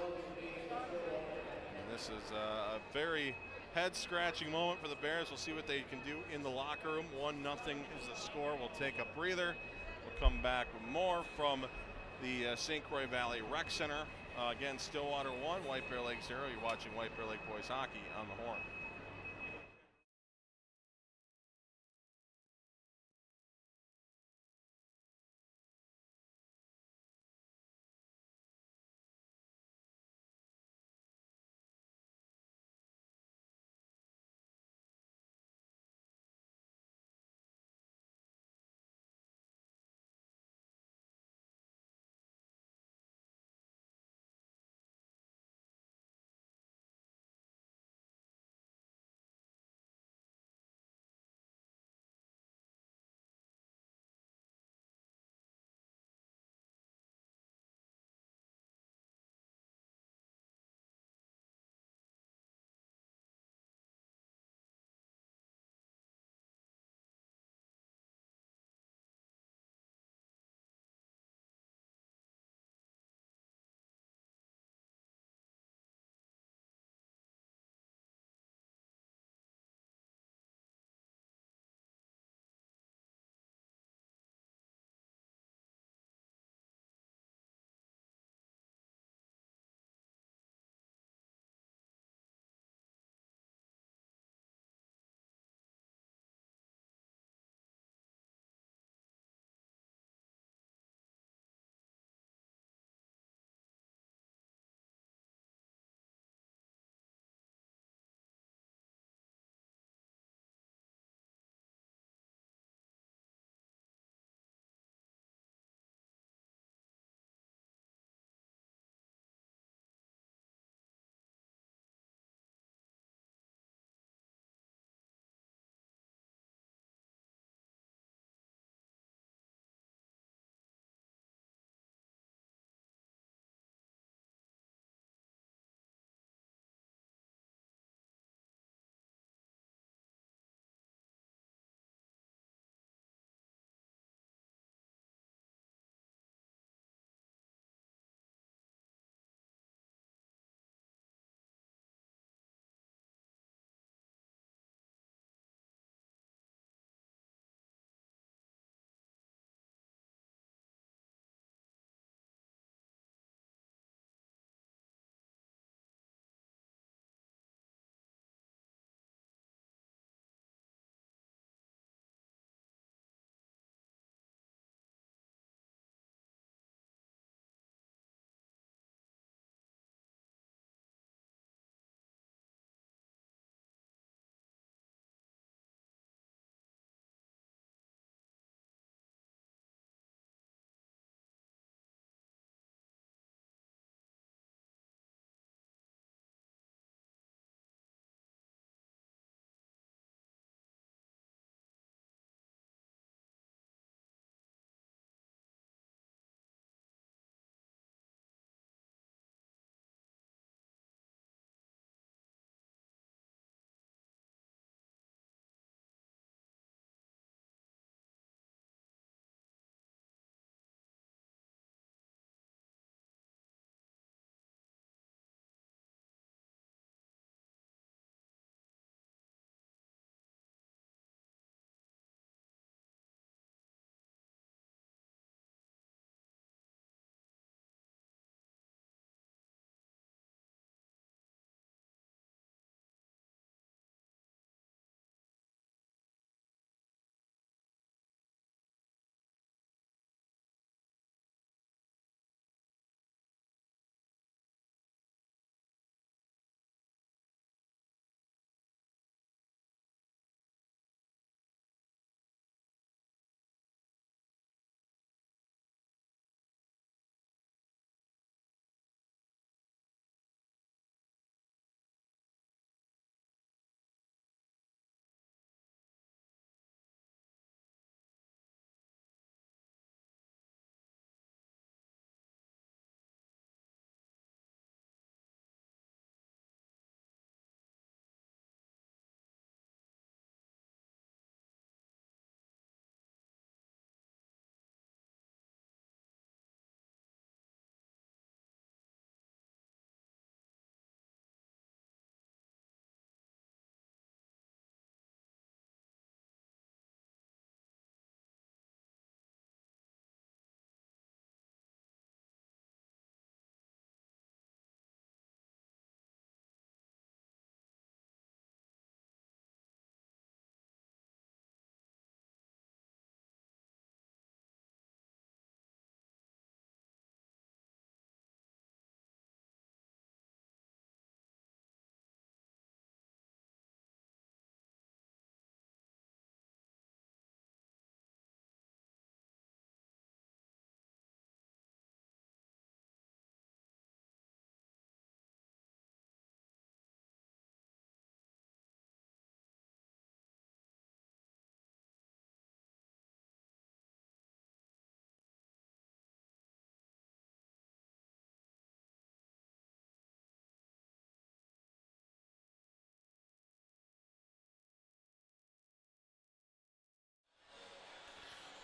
And this is a very head-scratching moment for the Bears. We'll see what they can do in the locker room. 1-0 is the score. We'll take a breather. We'll come back with more from the St. Croix Valley Rec Center. Again, Stillwater 1, White Bear Lake 0. You're watching White Bear Lake Boys Hockey on the Horn.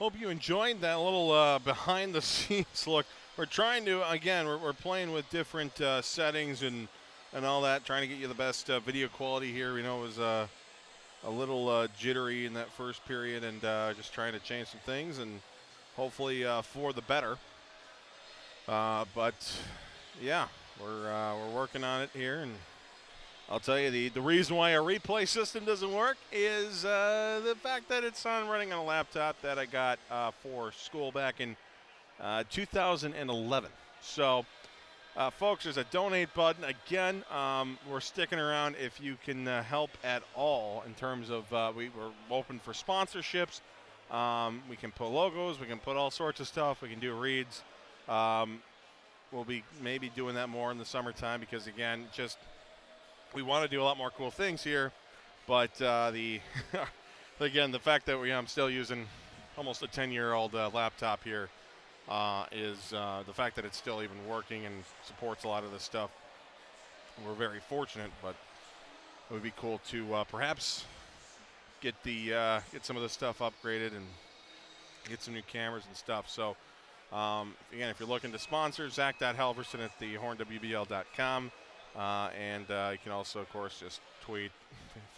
hope you enjoyed that little behind-the-scenes look. We're trying to, again, we're playing with different settings and all that, trying to get you the best video quality here. We know it was a little jittery in that first period, and just trying to change some things, and hopefully for the better. But yeah, we're working on it here, and I'll tell you the reason why our replay system doesn't work is the fact that it's running on a laptop that I got for school back in 2011. So, folks, there's a donate button. Again, we're sticking around if you can help at all in terms of we're open for sponsorships. We can put logos. We can put all sorts of stuff. We can do reads. We'll be maybe doing that more in the summertime because, again, we want to do a lot more cool things here. But again, the fact that I'm still using almost a 10-year-old laptop here is the fact that it's still even working and supports a lot of this stuff. We're very fortunate, but it would be cool to perhaps get some of this stuff upgraded and get some new cameras and stuff. So, again, if you're looking to sponsor, Zach.Halverson at thehornwbl.com. And you can also, of course, just tweet,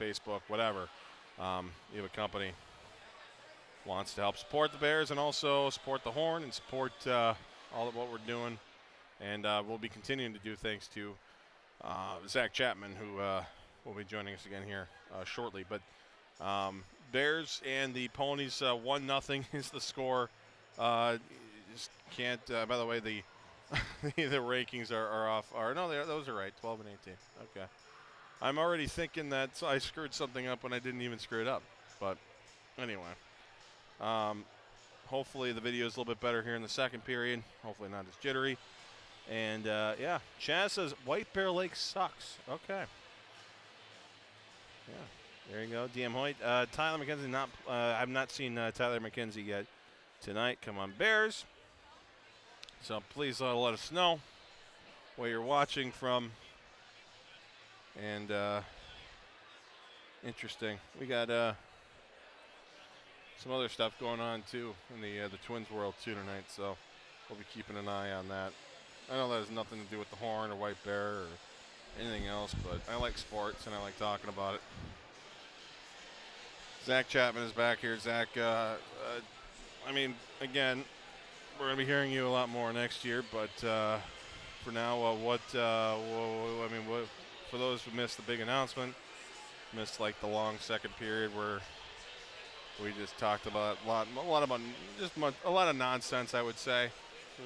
Facebook, whatever. You have a company wants to help support the Bears and also support the Horn and support all of what we're doing. And we'll be continuing to do thanks to Zach Chapman, who will be joining us again here shortly. But Bears and the Ponies, 1-0 is the score. Just can't. By the way, the the rankings are off. No, those are right. 12 and 18. Okay. I'm already thinking that I screwed something up when I didn't even screw it up. But anyway, hopefully the video is a little bit better here in the second period. Hopefully not as jittery. And yeah, Chaz says White Bear Lake sucks. Okay. Yeah. There you go, DM Hoyt. Tyler McKenzie, I've not seen Tyler McKenzie yet tonight. Come on, Bears. So please let us know where you're watching from. And interesting. We got some other stuff going on too in the Twins world too tonight. So we'll be keeping an eye on that. I know that has nothing to do with the Horn or White Bear or anything else, but I like sports and I like talking about it. Zach Chapman is back here. Zach, I mean, again, we're going to be hearing you a lot more next year, but for now, for those who missed the big announcement, missed like the long second period where we just talked about a lot of nonsense, I would say.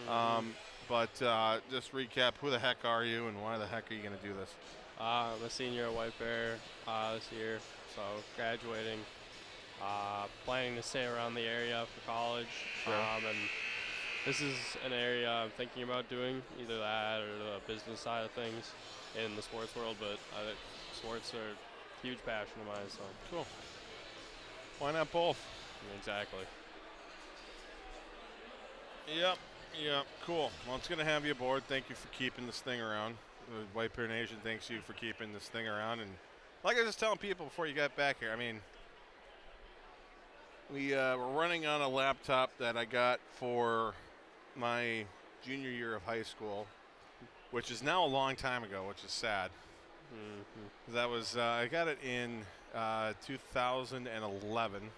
Mm-hmm. But just recap, who the heck are you and why the heck are you going to do this? I'm a senior at White Bear this year, so graduating. Planning to stay around the area for college. Sure. And this is an area I'm thinking about doing, either that or the business side of things in the sports world, but sports are a huge passion of mine, so. Cool. Why not both? Exactly. Yep, cool. Well, it's going to have you aboard. Thank you for keeping this thing around. The White Bear Nation thanks you for keeping this thing around. And like I was just telling people before you got back here, I mean, we're running on a laptop that I got for my junior year of high school, which is now a long time ago, which is sad. Mm-hmm. That was I got it in 2011,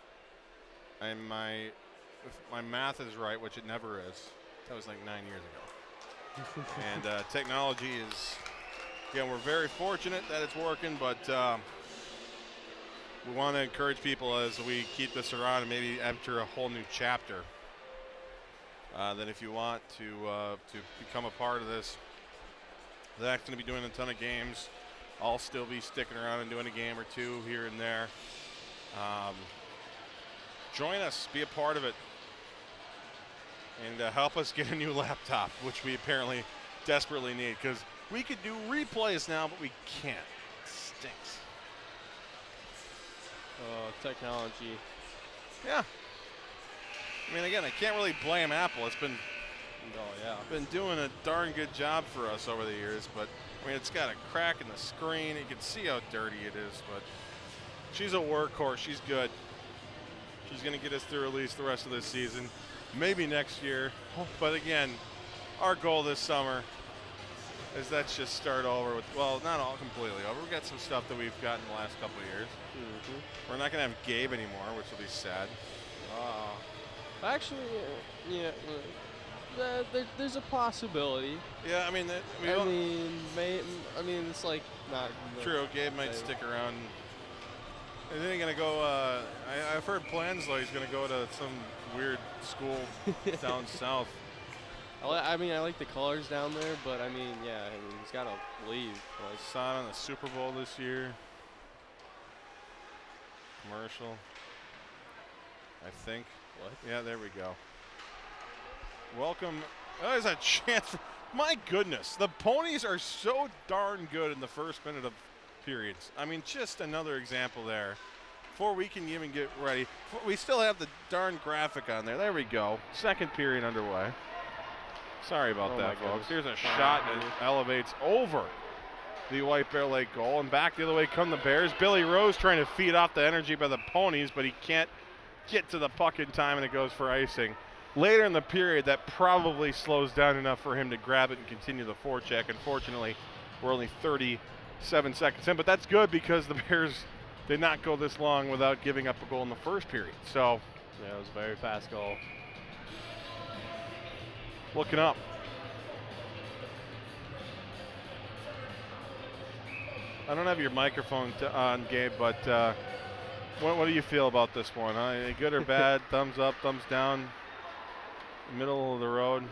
and if my math is right, which it never is, that was like 9 years ago. And technology is, again, we're very fortunate that it's working, but we want to encourage people as we keep this around and maybe enter a whole new chapter. Then if you want to become a part of this, Zach's going to be doing a ton of games. I'll still be sticking around and doing a game or two here and there. Join us, be a part of it, and help us get a new laptop, which we apparently desperately need, because we could do replays now, but we can't. It stinks. Technology. Yeah. I mean, again, I can't really blame Apple. It's been doing a darn good job for us over the years, but I mean, it's got a crack in the screen. You can see how dirty it is, but she's a workhorse. She's good. She's going to get us through at least the rest of this season, maybe next year. But again, our goal this summer is let's just start over with, well, not all completely over. We've got some stuff that we've gotten the last couple of years. We're not going to have Gabe anymore, which will be sad. Actually, yeah, there's a possibility. Yeah, I mean, I mean, it's like not true. Gabe might stick around. And then he's going to go, I've heard plans, though, he's going to go to some weird school down south. I mean, I like the colors down there, but I mean, yeah, I mean, he's got to leave. Like, saw it in the Super Bowl this year. Commercial, I think. What? Yeah, there we go. Welcome. Oh, there's a chance. My goodness, the Ponies are so darn good in the first minute of periods. I mean, just another example there. Before we can even get ready, we still have the darn graphic on there. There we go. Second period underway. Sorry about that, folks. Here's a shot that elevates over the White Bear Lake goal. And back the other way come the Bears. Billy Rose trying to feed off the energy by the Ponies, but he can't get to the puck in time, and it goes for icing. Later in the period, that probably slows down enough for him to grab it and continue the forecheck. Unfortunately, we're only 37 seconds in, but that's good because the Bears did not go this long without giving up a goal in the first period. So, yeah, it was a very fast goal. Looking up. I don't have your microphone on, Gabe, but what do you feel about this one? Huh? Good or bad? Thumbs up, thumbs down? Middle of the road?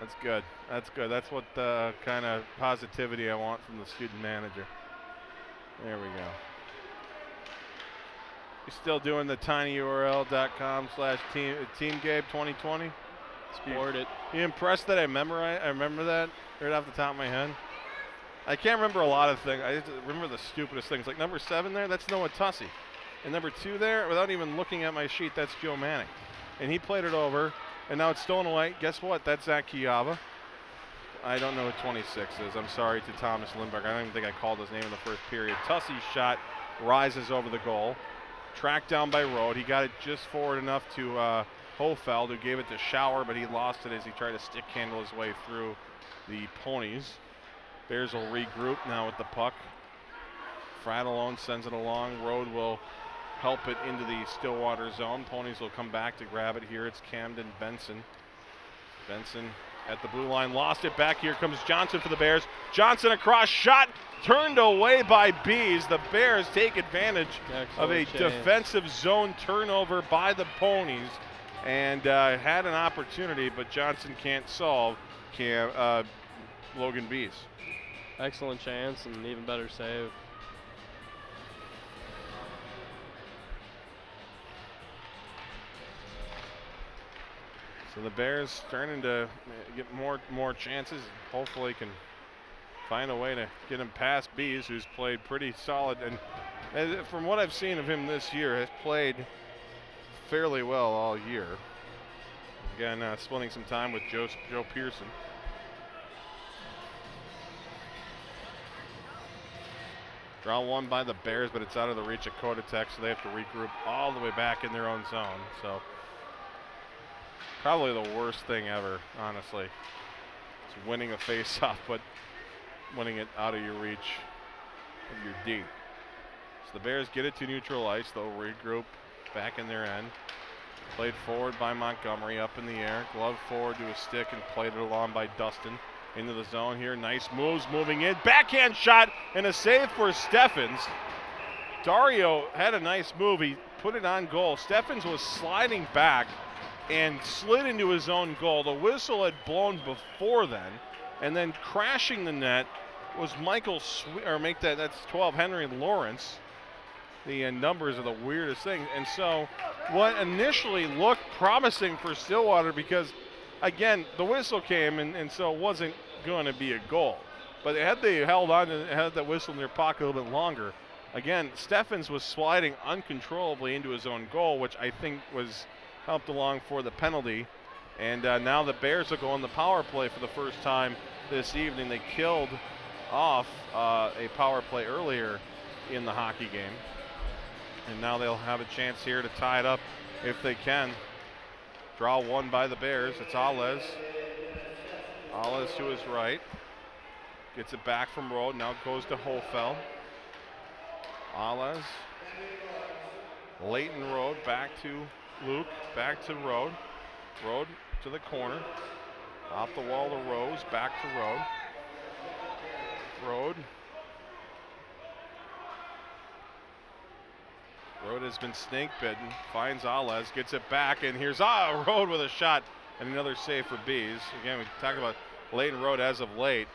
That's good. That's good. That's what the kind of positivity I want from the student manager. There we go. You still doing the tinyurl.com/team Gabe 2020? Sport it. You impressed that I remember that right off the top of my head? I can't remember a lot of things. I just remember the stupidest things. Like number 7 there, that's Noah Tussey. And number 2 there, without even looking at my sheet, that's Joe Manning. And he played it over, and now it's stolen away. Guess what? That's Zach Kiava. I don't know who 26 is. I'm sorry to Thomas Lindbergh. I don't even think I called his name in the first period. Tussey's shot rises over the goal. Tracked down by Rode. He got it just forward enough to Hofeld, who gave it to Schauer, but he lost it as he tried to stick handle his way through the Ponies. Bears will regroup now with the puck. Fratellone sends it along. Rode will help it into the Stillwater zone. Ponies will come back to grab it here. It's Camden Benson. Benson at the blue line, lost it back. Here comes Johnson for the Bears. Johnson across, shot turned away by Bees. The Bears take advantage of a defensive zone turnover by the Ponies and had an opportunity, but Johnson can't solve Logan Bees. Excellent chance and even better save. So the Bears starting to get more chances. Hopefully can find a way to get him past Bees, who's played pretty solid. And from what I've seen of him this year, has played fairly well all year. Again, splitting some time with Joe Pearson. Draw one by the Bears, but it's out of the reach of Kodatek, so they have to regroup all the way back in their own zone. So probably the worst thing ever, honestly. It's winning a face-off, but winning it out of your reach of your D. So the Bears get it to neutral ice. They'll regroup back in their end. Played forward by Montgomery, up in the air. Glove forward to a stick and played it along by Dustin. Into the zone here. Nice moves moving in. Backhand shot and a save for Steffens. Dario had a nice move. He put it on goal. Steffens was sliding back and slid into his own goal. The whistle had blown before then. And then crashing the net was that's 12, Henry Lawrence. The numbers are the weirdest thing. And so what initially looked promising for Stillwater, because again, the whistle came, and so it wasn't going to be a goal. But had they held on and had that whistle in their pocket a little bit longer, again, Steffens was sliding uncontrollably into his own goal, which I think was helped along for the penalty. And now the Bears will go on the power play for the first time this evening. They killed off a power play earlier in the hockey game. And now they'll have a chance here to tie it up if they can. Draw one by the Bears. It's Alez. Alez to his right. Gets it back from Rode. Now goes to Hofeld. Alez. Leighton Rode back to Luke. Back to Rode. Rode to the corner. Off the wall to Rose. Back to Rode. Rode. Rode has been snake bitten. Finds Alez. Gets it back. And here's Rode with a shot. And another save for Bees. Again, we talk about Leighton Rode as of late.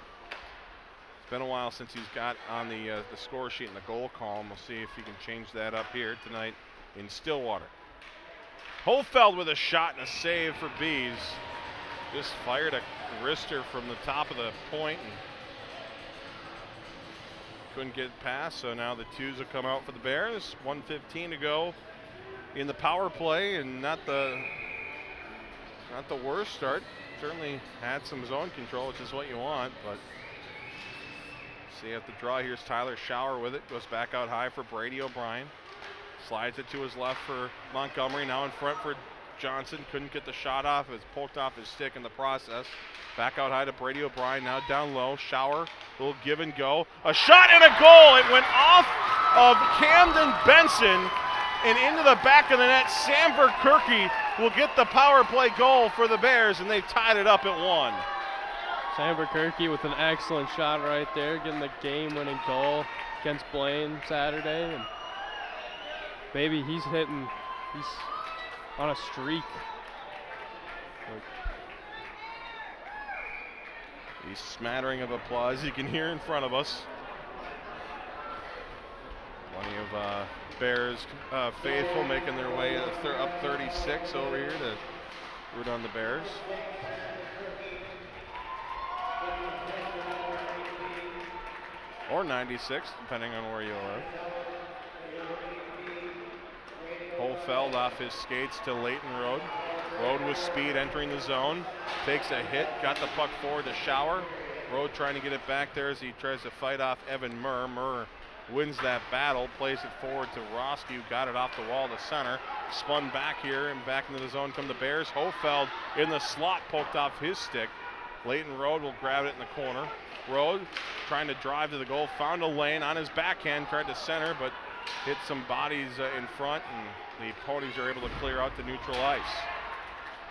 It's been a while since he's got on the score sheet in the goal column. We'll see if he can change that up here tonight in Stillwater. Hofeld with a shot and a save for Bees. Just fired a wrister from the top of the point and couldn't get it past. So now the twos will come out for the Bears. 1:15 to go in the power play, and not the worst start. Certainly had some zone control, which is what you want, but see at the draw. Here's Tyler Schauer with it. Goes back out high for Brady O'Brien. Slides it to his left for Montgomery. Now in front for Johnson. Couldn't get the shot off. It was poked off his stick in the process. Back out high to Brady O'Brien. Now down low. Schauer. Little give and go. A shot and a goal. It went off of Camden Benson and into the back of the net. Sam Verkerke will get the power play goal for the Bears, and they've tied it up at 1. Sam Verkerke with an excellent shot right there, getting the game-winning goal against Blaine Saturday. And maybe he's on a streak. A smattering of applause you can hear in front of us. Plenty of Bears faithful making their way up 36 over here to root on the Bears. Or 96, depending on where you live. Hofeld off his skates to Leighton Rode. Rode with speed entering the zone. Takes a hit, got the puck forward to Schauer. Rode trying to get it back there as he tries to fight off Evan Murr. Murr wins that battle, plays it forward to Roski, who got it off the wall to center. Spun back here and back into the zone come the Bears. Hofeld in the slot, poked off his stick. Leighton Rode will grab it in the corner. Rode trying to drive to the goal, found a lane on his backhand, tried to center, but hit some bodies in front, and the ponies are able to clear out to neutral ice.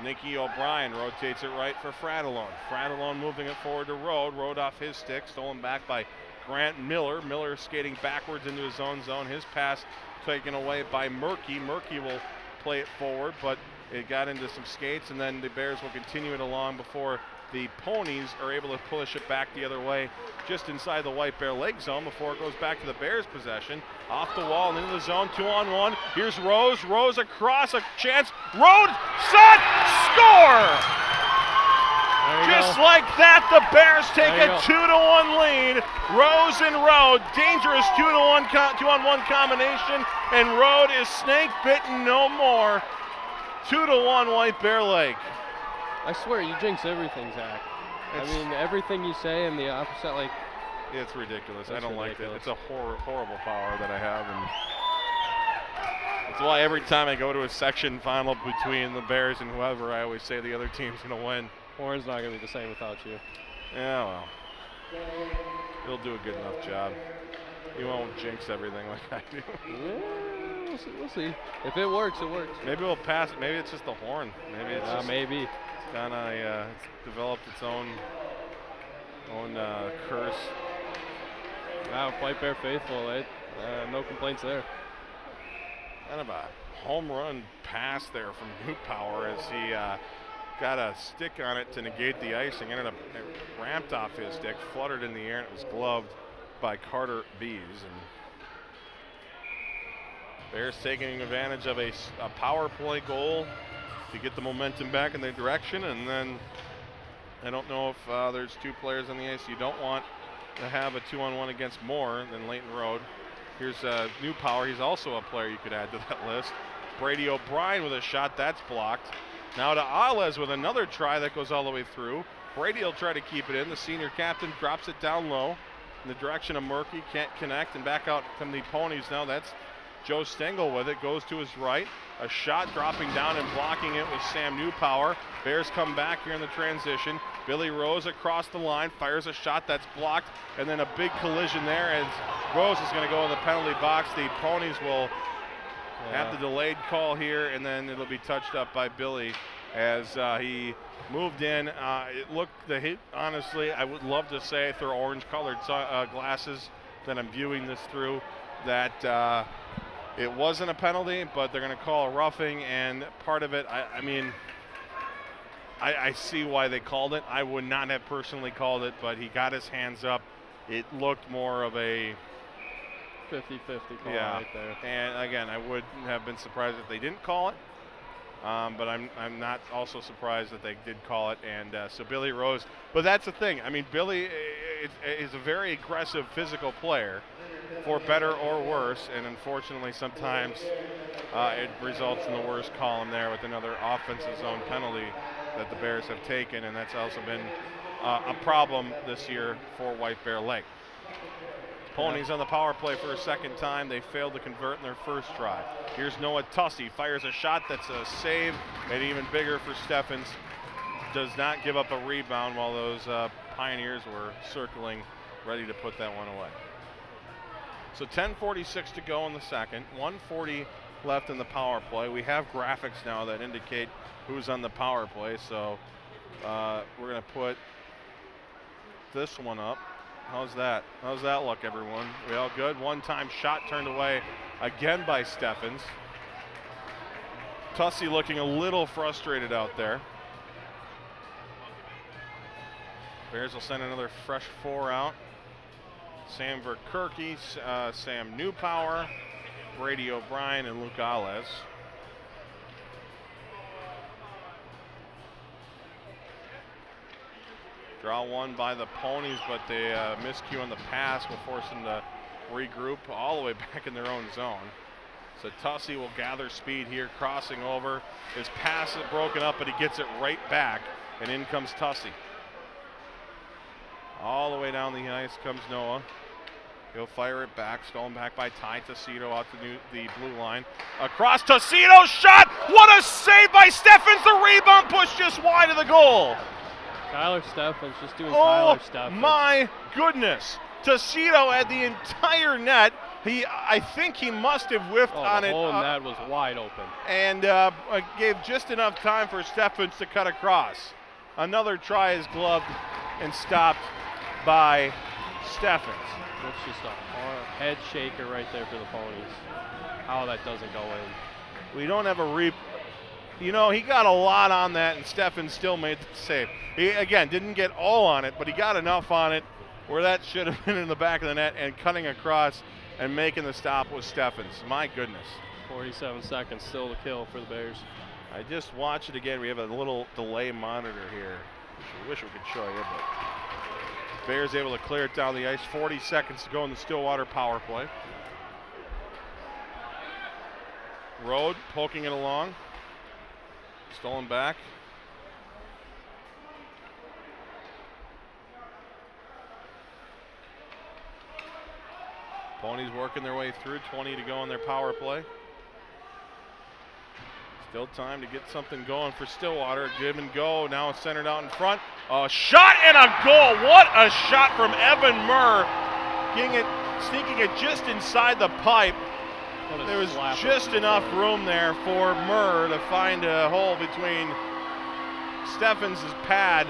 Nicky O'Brien rotates it right for Fratellone. Fratellone moving it forward to Rode. Rode off his stick, stolen back by Grant Miller. Miller skating backwards into his own zone. His pass taken away by Murky. Murky will play it forward, but it got into some skates, and then the Bears will continue it along before the ponies are able to push it back the other way just inside the White Bear Lake zone before it goes back to the Bears' possession. Off the wall and into the zone, 2-on-1. Here's Rose. Rose across, a chance. Rode, shot, score! Just like that, the Bears take a 2-1 lead. Rose and Rode, dangerous 2-on-1 combination, and Rode is snake bitten no more. 2-1 White Bear Lake. I swear, you jinx everything, Zach. I mean, everything you say and the opposite, like... It's ridiculous. I don't like it. It's a horrible power that I have, and that's why every time I go to a section final between the Bears and whoever, I always say the other team's going to win. Warren's not going to be the same without you. Yeah, well, he'll do a good enough job. He won't jinx everything like I do. Yeah, we'll see. If it works, it works. Maybe we'll pass it. Maybe it's just the horn. Maybe it's just, maybe. It's kind of it's developed its own curse. Wow, White Bear faithful. No complaints there. Kind of a home run pass there from New Power as he got a stick on it to negate the icing. Ended up ramped off his stick, fluttered in the air, and it was gloved by Carter Bees. And Bears taking advantage of a power play goal to get the momentum back in their direction. And then I don't know if there's two players on the ice you don't want to have a 2-on-1 against more than Leighton Rode. Here's New Power. He's also a player you could add to that list. Brady O'Brien with a shot. That's blocked. Now to Alez with another try that goes all the way through. Brady will try to keep it in. The senior captain drops it down low in the direction of Murky. Can't connect, and back out come the ponies. Now that's Joe Stengel with it, goes to his right. A shot dropping down and blocking it was Sam Newpower. Bears come back here in the transition. Billy Rose across the line, fires a shot that's blocked, and then a big collision there as Rose is going to go in the penalty box. The Ponies will have the delayed call here, and then it'll be touched up by Billy as he moved in. It looked, the hit, honestly, I would love to say through orange-colored glasses that I'm viewing this through, that it wasn't a penalty, but they're going to call a roughing, and part of it, I mean, I see why they called it. I would not have personally called it, but he got his hands up. It looked more of a 50-50 call right there. And again, I wouldn't have been surprised if they didn't call it, but I'm not also surprised that they did call it. And so Billy Rose, but that's the thing. I mean, Billy is a very aggressive physical player, for better or worse, and unfortunately sometimes it results in the worst column there with another offensive zone penalty that the Bears have taken, and that's also been a problem this year for White Bear Lake. Ponies on the power play for a second time. They failed to convert in their first try. Here's Noah Tussey, fires a shot that's a save, and even bigger for Steffens. Does not give up a rebound while those Pioneers were circling, ready to put that one away. So 10:46 to go in the second, 1:40 left in the power play. We have graphics now that indicate who's on the power play, so we're going to put this one up. How's that? How's that look, everyone? We all good? One-time shot turned away again by Steffens. Tussey looking a little frustrated out there. Bears will send another fresh 4 out. Sam Verkerke, Sam Newpower, Brady O'Brien, and Luke Alez. Draw one by the Ponies, but they miscue on the pass will force them to regroup all the way back in their own zone. So Tussey will gather speed here, crossing over. His pass is broken up, but he gets it right back, and in comes Tussey. All the way down the ice comes Noah. He'll fire it back, stolen back by Ty Tucito out to the blue line. Across Tucito's shot! What a save by Steffens! The rebound push just wide of the goal. Tyler Steffens just doing Tyler Steffens. My goodness. Tucito had the entire net. I think he must have whiffed on it. The whole net was wide open. And gave just enough time for Steffens to cut across. Another try is gloved and stopped by Steffens. That's just a head shaker right there for the Ponies. How that doesn't go in. We don't have a You know, he got a lot on that, and Steffens still made the save. He, again, didn't get all on it, but he got enough on it where that should have been in the back of the net, and cutting across and making the stop was Steffens. My goodness. 47 seconds still to kill for the Bears. I just watched it again. We have a little delay monitor here. I wish we could show you, but Bears able to clear it down the ice. 40 seconds to go in the Stillwater power play. Rode poking it along. Stolen back. Ponies working their way through. 20 to go in their power play. Still time to get something going for Stillwater. Give and go. Now it's centered out in front. A shot and a goal. What a shot from Evan Murr. Sneaking it just inside the pipe. There was just enough room there for Murr to find a hole between Steffens' pad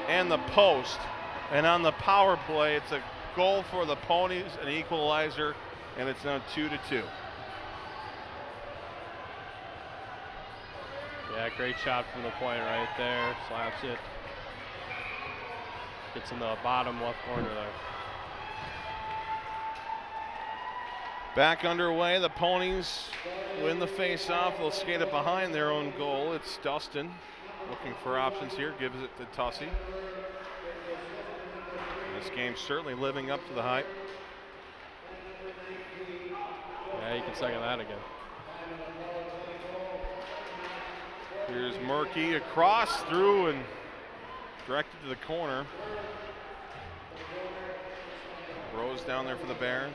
and the post. And on the power play, it's a goal for the Ponies, an equalizer, and it's now 2-2. Yeah, great shot from the point right there. Slaps it. Gets in the bottom left corner there. Back underway, the Ponies win the face-off. They'll skate it behind their own goal. It's Dustin looking for options here, gives it to Tussey. This game's certainly living up to the hype. Yeah, you can second that again. Here's Murky across, through, and directed to the corner. Rose down there for the Bears.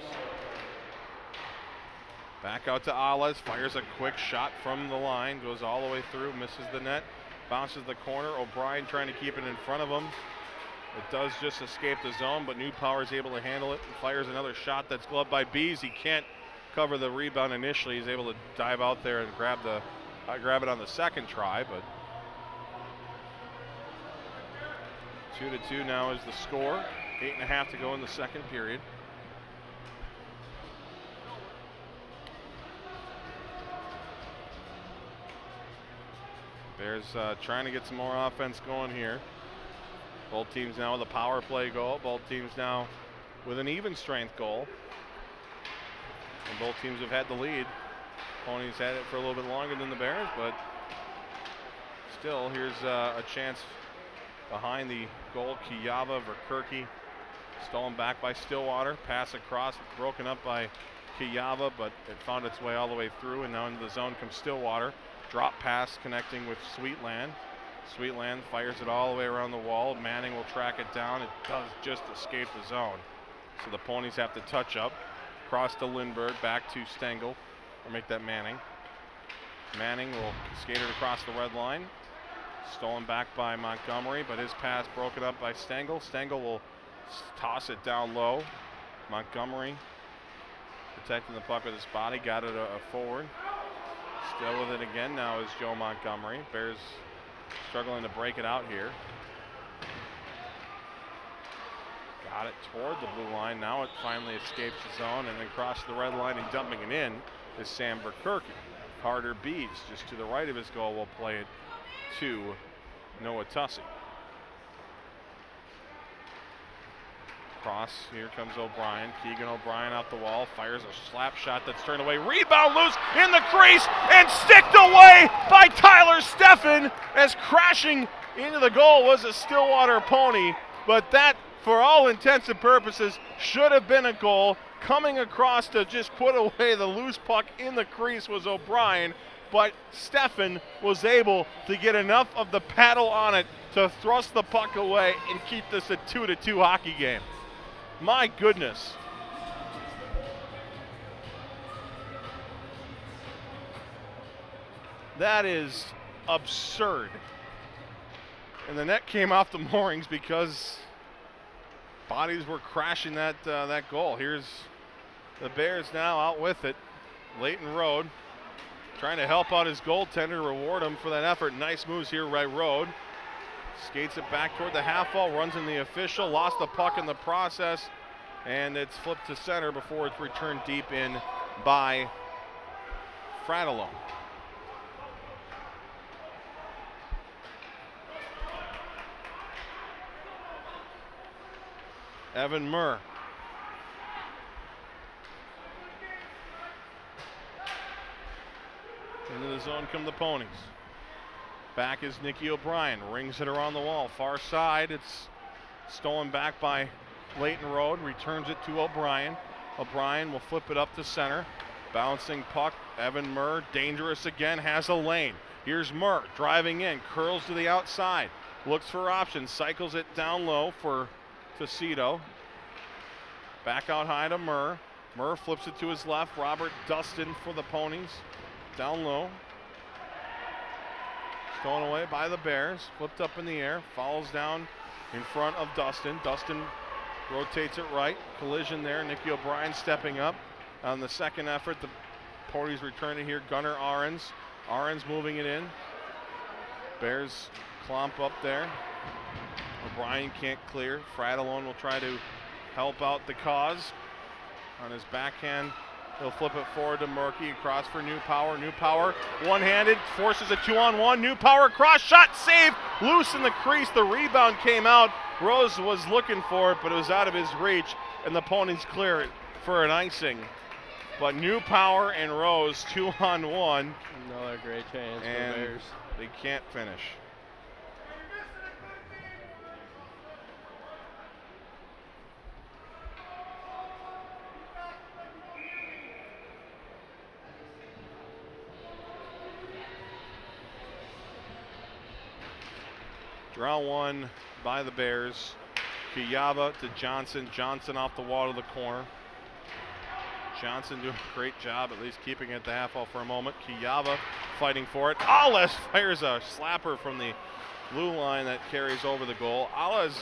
Back out to Alez, fires a quick shot from the line, goes all the way through, misses the net, bounces the corner. O'Brien trying to keep it in front of him. It does just escape the zone, but New Power is able to handle it and fires another shot that's gloved by Bees. He can't cover the rebound initially. He's able to dive out there and grab it on the second try, but 2-2 now is the score. 8.5 to go in the second period. Bears trying to get some more offense going here. Both teams now with a power play goal. Both teams now with an even strength goal. And both teams have had the lead. Ponies had it for a little bit longer than the Bears, but still, here's a chance behind the goal. Kiyava, Verkerke, stolen back by Stillwater. Pass across, broken up by Kiyava, but it found its way all the way through, and now into the zone comes Stillwater. Drop pass connecting with Sweetland. Sweetland fires it all the way around the wall. Manning will track it down. It does just escape the zone. So the Ponies have to touch up. Cross to Lindbergh, back to Stengel, or make that Manning. Manning will skate it across the red line. Stolen back by Montgomery, but his pass broken up by Stengel. Stengel will toss it down low. Montgomery protecting the puck with his body, got it forward. Still with it again now is Joe Montgomery. Bears struggling to break it out here. Got it toward the blue line. Now it finally escapes the zone, and then across the red line and dumping it in is Sam Verkerke. Carter Bees just to the right of his goal will play it to Noah Tussey. Cross, here comes O'Brien. Keegan O'Brien off the wall, fires a slap shot that's turned away. Rebound loose in the crease and sticked away by Tyler Steffen, as crashing into the goal was a Stillwater Pony. But that, for all intents and purposes, should have been a goal. Coming across to just put away the loose puck in the crease was O'Brien, but Steffen was able to get enough of the paddle on it to thrust the puck away and keep this a 2-2 hockey game. My goodness. That is absurd. And the net came off the moorings because bodies were crashing that goal. Here's the Bears now out with it. Leighton Road trying to help out his goaltender, reward him for that effort. Nice moves here by Road. Skates it back toward the half wall, runs in the official, lost the puck in the process, and it's flipped to center before it's returned deep in by Fratellone. Evan Murr. Into the zone come the Ponies. Back is Nicky O'Brien, rings it around the wall. Far side, it's stolen back by Leighton Road, returns it to O'Brien. O'Brien will flip it up to center. Bouncing puck, Evan Murr, dangerous again, has a lane. Here's Murr, driving in, curls to the outside. Looks for options, cycles it down low for Tucito. Back out high to Murr. Murr flips it to his left. Robert Dustin for the Ponies. Down low. Stolen away by the Bears. Flipped up in the air. Falls down in front of Dustin. Dustin rotates it right. Collision there. Nicky O'Brien stepping up. On the second effort, the Ponies returning here. Gunnar Ahrens. Ahrens moving it in. Bears clomp up there. O'Brien can't clear. Fratellone will try to help out the cause. On his backhand, he'll flip it forward to Murky, across for New Power. New Power, one-handed, forces a 2-on-1. New Power, cross shot, save, loose in the crease. The rebound came out. Rose was looking for it, but it was out of his reach, and the Ponies clear it for an icing. But New Power and Rose, 2-on-1. Another great chance for and the Bears. They can't finish. Draw one by the Bears. Kiyava to Johnson. Johnson off the wall to the corner. Johnson doing a great job, at least keeping it at the half wall for a moment. Kiyava fighting for it. Alles fires a slapper from the blue line that carries over the goal. Alles,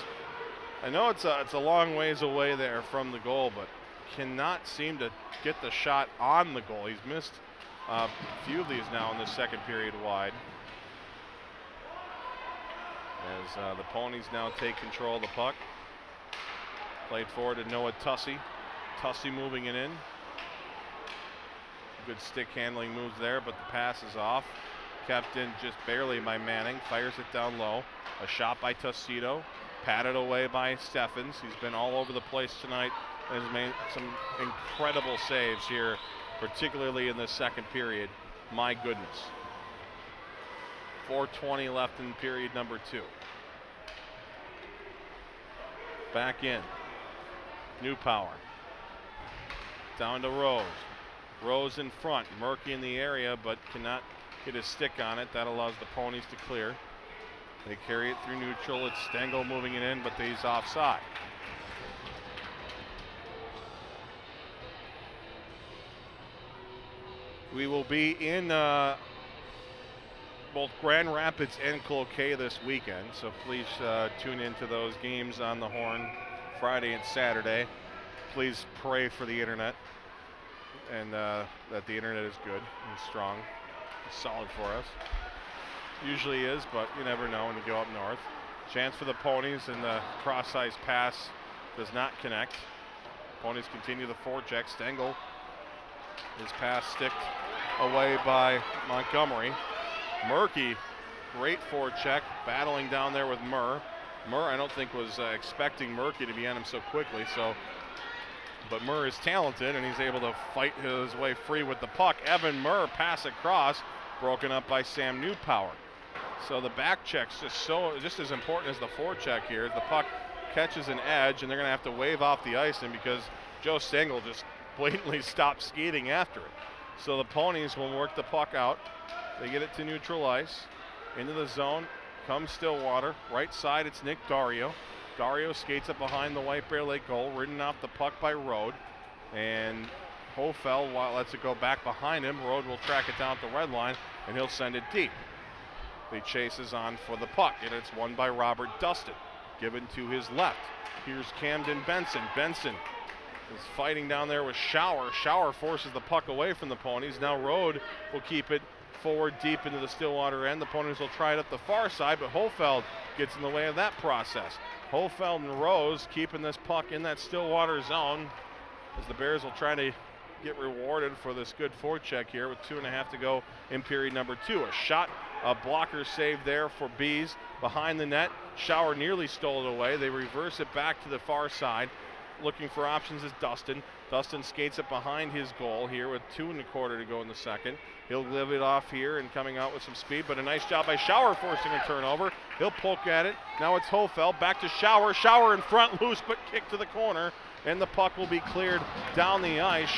I know it's a long ways away there from the goal, but cannot seem to get the shot on the goal. He's missed a few of these now in the second period wide. As the Ponies now take control of the puck. Played forward to Noah Tussey. Tussey moving it in. Good stick handling moves there, but the pass is off. Kept in just barely by Manning. Fires it down low. A shot by Tussito. Patted away by Steffens. He's been all over the place tonight and has made some incredible saves here, particularly in the second period. My goodness. 4:20 left in period number 2. Back in. New power. Down to Rose. Rose in front. Murky in the area, but cannot get his stick on it. That allows the Ponies to clear. They carry it through neutral. It's Stengel moving it in, but he's offside. We will be in both Grand Rapids and Cloquet this weekend, so please tune into those games on the Horn Friday and Saturday. Please pray for the internet and that the internet is good and strong. It's solid for us. Usually is, but you never know when you go up north. Chance for the Ponies, and the cross-ice pass does not connect. Ponies continue the forecheck. Stengel, his pass sticked away by Montgomery. Murky, great forecheck, battling down there with Murr. Murr, I don't think, was expecting Murky to be on him so quickly, but Murr is talented, and he's able to fight his way free with the puck. Evan Murr pass across, broken up by Sam Newpower. So the back check's just as important as the forecheck here. The puck catches an edge, and they're going to have to wave off the ice, and because Joe Stengel just blatantly stopped skating after it. So the Ponies will work the puck out. They get it to neutral ice. Into the zone comes Stillwater. Right side, it's Nick Dario. Dario skates up behind the White Bear Lake goal, ridden off the puck by Rode. And Hofeld lets it go back behind him. Rode will track it down at the red line, and he'll send it deep. He chases on for the puck, and it's won by Robert Dustin. Given to his left. Here's Camden Benson. Benson is fighting down there with Shower. Shower forces the puck away from the Ponies. Now Rode will keep it forward deep into the Stillwater end. The Ponies will try it up the far side, but Hofeld gets in the way of that process. Hofeld and Rose keeping this puck in that Stillwater zone as the Bears will try to get rewarded for this good forecheck here with 2.5 to go in period number 2. A shot, a blocker save there for Bees behind the net. Shower nearly stole it away. They reverse it back to the far side. Looking for options is Dustin. Dustin skates it behind his goal here with 2.25 to go in the second. He'll live it off here and coming out with some speed, but a nice job by Shower forcing a turnover. He'll poke at it. Now it's Hofeld back to Shower. Shower in front, loose, but kicked to the corner. And the puck will be cleared down the ice.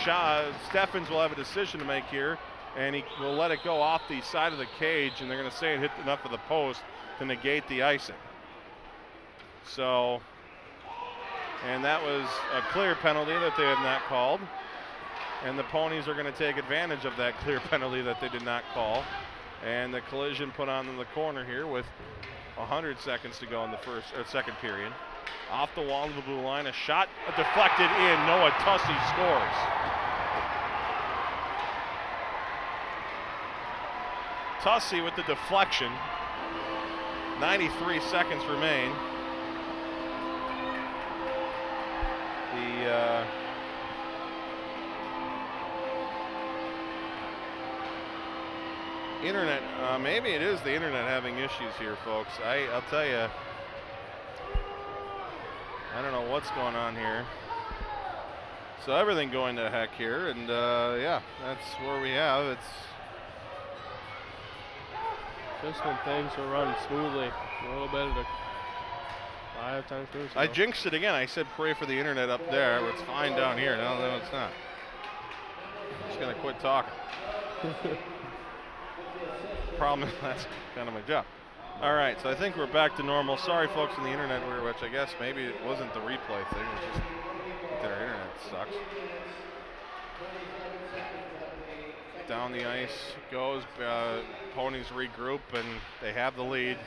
Steffens will have a decision to make here, and he will let it go off the side of the cage, and they're going to say it hit enough of the post to negate the icing. So, and that was a clear penalty that they have not called. And the Ponies are going to take advantage of that clear penalty that they did not call. And the collision put on in the corner here with 100 seconds to go in the second period. Off the wall of the blue line, a shot deflected in. Noah Tussey scores. Tussey with the deflection. 93 seconds remain. The internet, maybe it is the internet having issues here, folks. I'll tell you, I don't know what's going on here. So everything going to heck here, and yeah, that's where we have. It's just when things are running smoothly, a little bit of the 5 times through. I jinxed it again. I said pray for the internet up there. It's fine down here. No, it's not. I'm just gonna quit talking. Problem is that's kind of my job. All right, so I think we're back to normal. Sorry, folks, on the internet, which I guess maybe it wasn't the replay thing. It's just that our internet sucks. Down the ice goes. Ponies regroup, and they have the lead.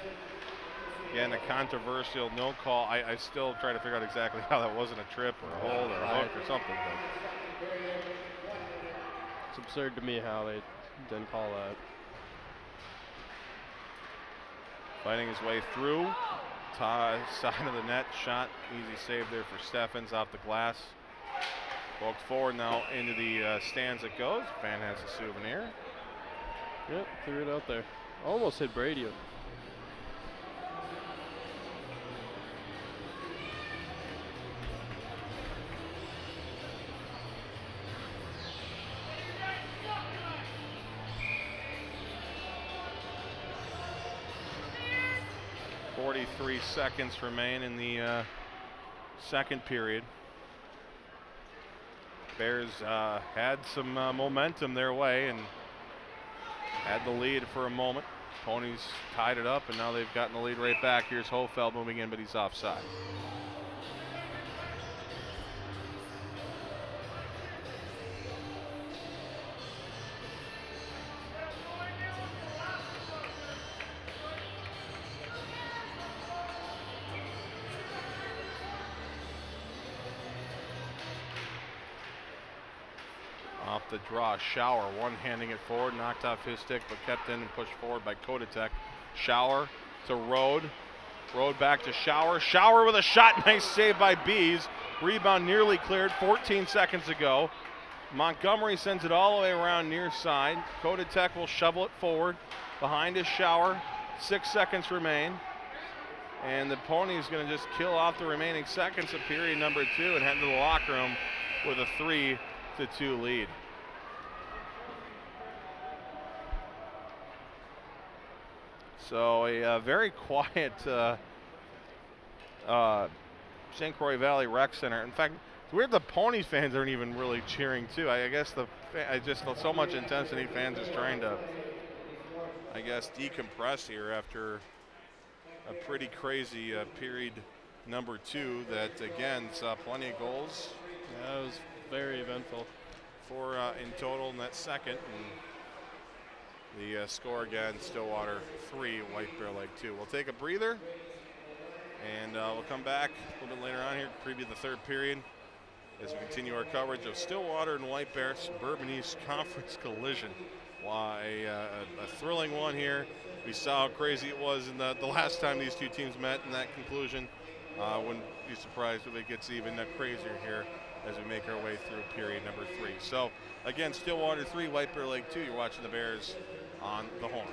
Again, a controversial no call. I still try to figure out exactly how that wasn't a trip or a hold or a hook or something. But It's absurd to me how they didn't call that. fighting his way through. Side of the net, shot, easy save there for Steffens off the glass. Poked forward now into the stands it goes. Fan has a souvenir. Yep, threw it out there. Almost hit Brady. 43 seconds remain in the second period. Bears had some momentum their way and had the lead for a moment. Ponies tied it up, and now they've gotten the lead right back. Here's Hofeld moving in, but he's offside. Off the draw, Shower one-handing it forward, knocked off his stick, but kept in and pushed forward by Kodatek. Shower to Rode. Rode back to Shower. Shower with a shot, nice save by Bees. Rebound nearly cleared 14 seconds ago. Montgomery sends it all the way around near side. Kodatek will shovel it forward. Behind his Shower, 6 seconds remain. And the Pony's gonna just kill off the remaining seconds of period number 2 and head to the locker room with a 3-2 lead. So a very quiet St. Croix Valley Rec Center. In fact, it's weird the Pony fans aren't even really cheering too. I guess I just felt so much intensity. Fans just trying to, I guess, decompress here after a pretty crazy period number 2 that again saw plenty of goals. Yeah, it was very eventful. 4 in total in that second. And the score again, Stillwater 3, White Bear Lake 2. We'll take a breather, and we'll come back a little bit later on here to preview the third period as we continue our coverage of Stillwater and White Bear Suburban East Conference collision. A thrilling one here. We saw how crazy it was in the last time these two teams met in that conclusion. Wouldn't be surprised if it gets even crazier here as we make our way through period number 3. So again, Stillwater 3, White Bear Lake 2. You're watching the Bears on the Horn.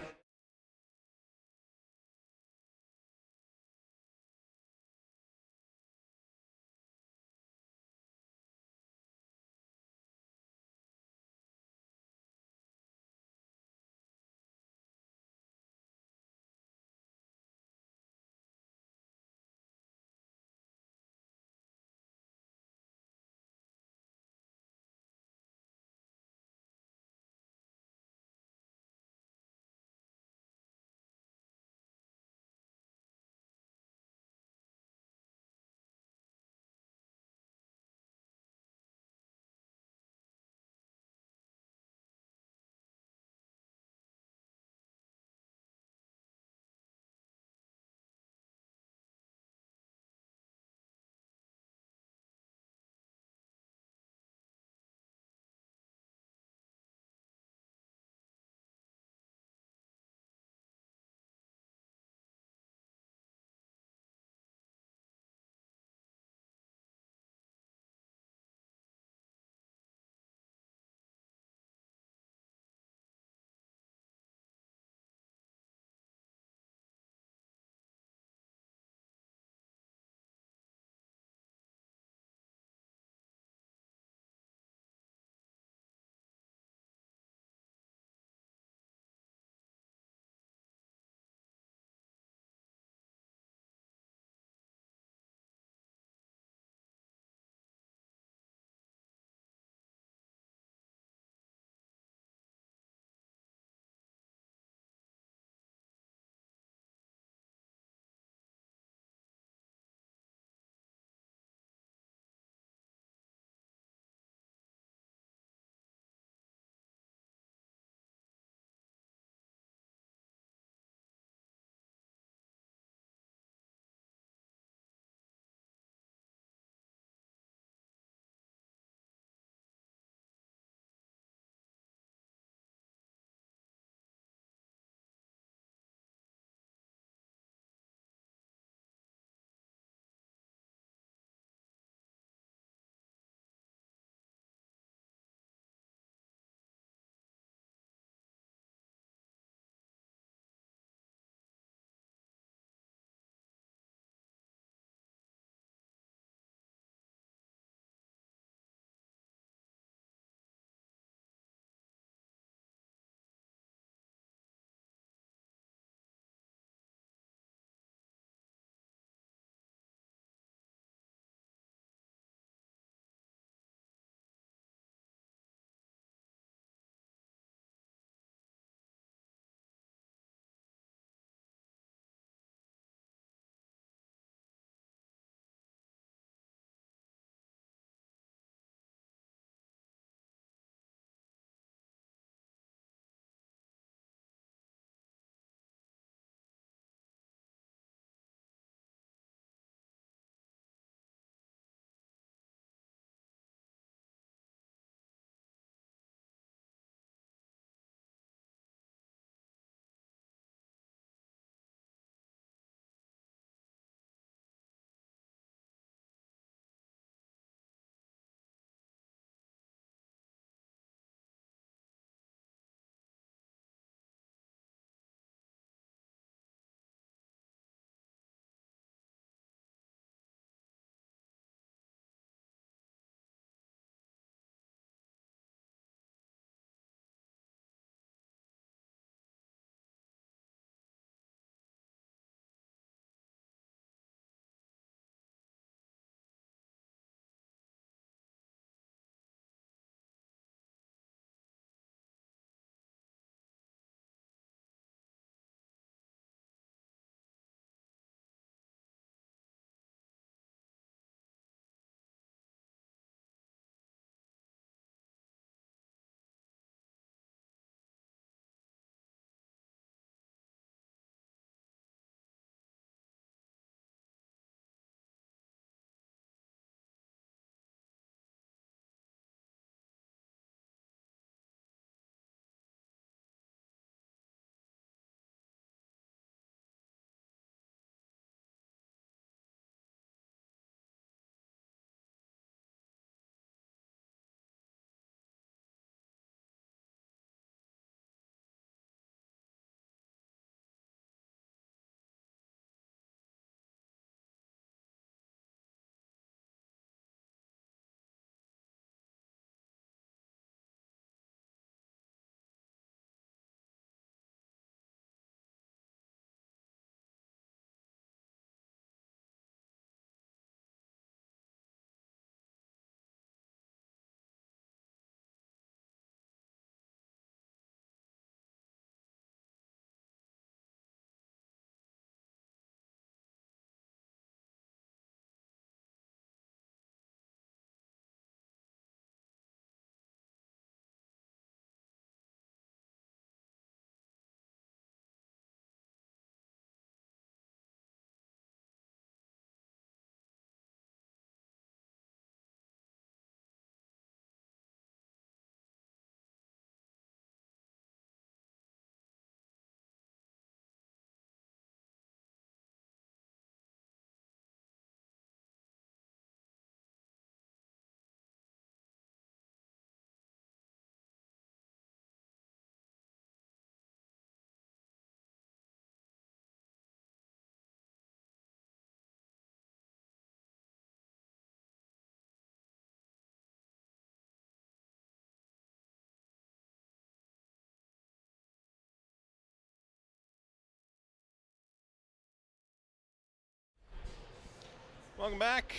Welcome back.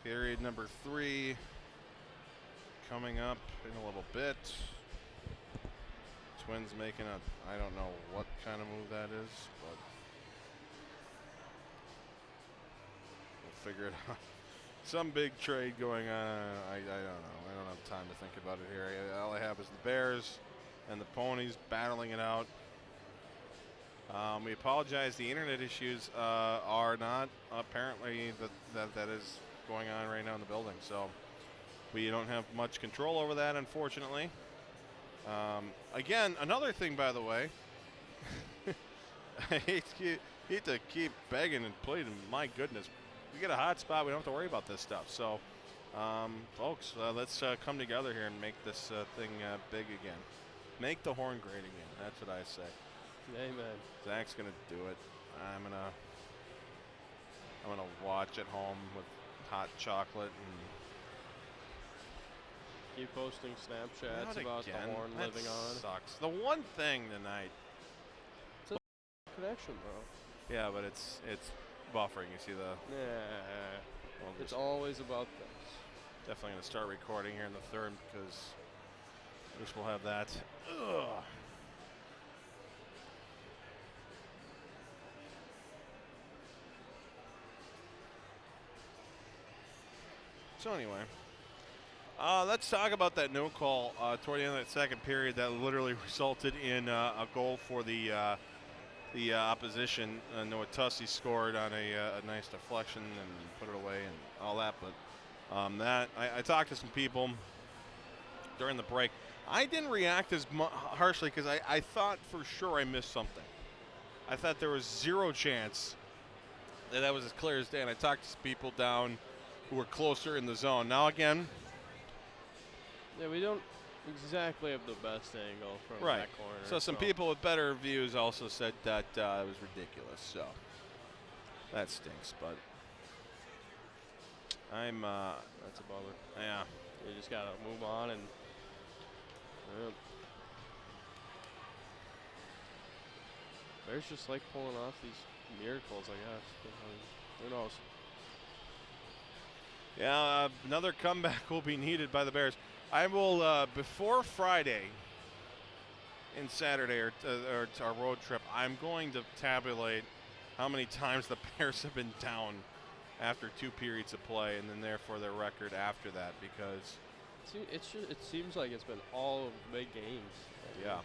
Period number 3 coming up in a little bit. Twins making I don't know what kind of move that is, but we'll figure it out. Some big trade going on. I don't know. I don't have time to think about it here. All I have is the Bears and the Ponies battling it out. We apologize. The internet issues are not apparently that is going on right now in the building. So we don't have much control over that, unfortunately. Again, another thing, by the way, I hate to keep begging and pleading. My goodness, we get a hot spot. We don't have to worry about this stuff. So, folks, let's come together here and make this thing big again. Make the horn great again. That's what I say. Amen. Zach's gonna do it. I'm gonna watch at home with hot chocolate and keep posting Snapchats about the horn that living on. Sucks. The one thing tonight. It's a connection, bro. Yeah, but it's buffering. You see the. Yeah. Well, It's always about this. definitely gonna start recording here in the third because at least we'll have that. Ugh. So anyway, let's talk about that no call toward the end of that second period that literally resulted in a goal for the opposition. Noah Tussey scored on a nice deflection and put it away and all that. But I talked to some people during the break. I didn't react as harshly because I thought for sure I missed something. I thought there was zero chance that was as clear as day. And I talked to some people down who were closer in the zone. Now again, yeah, we don't exactly have the best angle from right. that corner. So some people with better views also said that it was ridiculous. So that stinks. But I'm. That's a bummer. Yeah. You just gotta move on and. Bears just like pulling off these miracles, I guess. Who knows? Yeah, another comeback will be needed by the Bears. I will, before Friday and Saturday or our road trip, I'm going to tabulate how many times the Bears have been down after 2 periods of play and then therefore their record after that because it seems like it's been all of the big games. Yeah.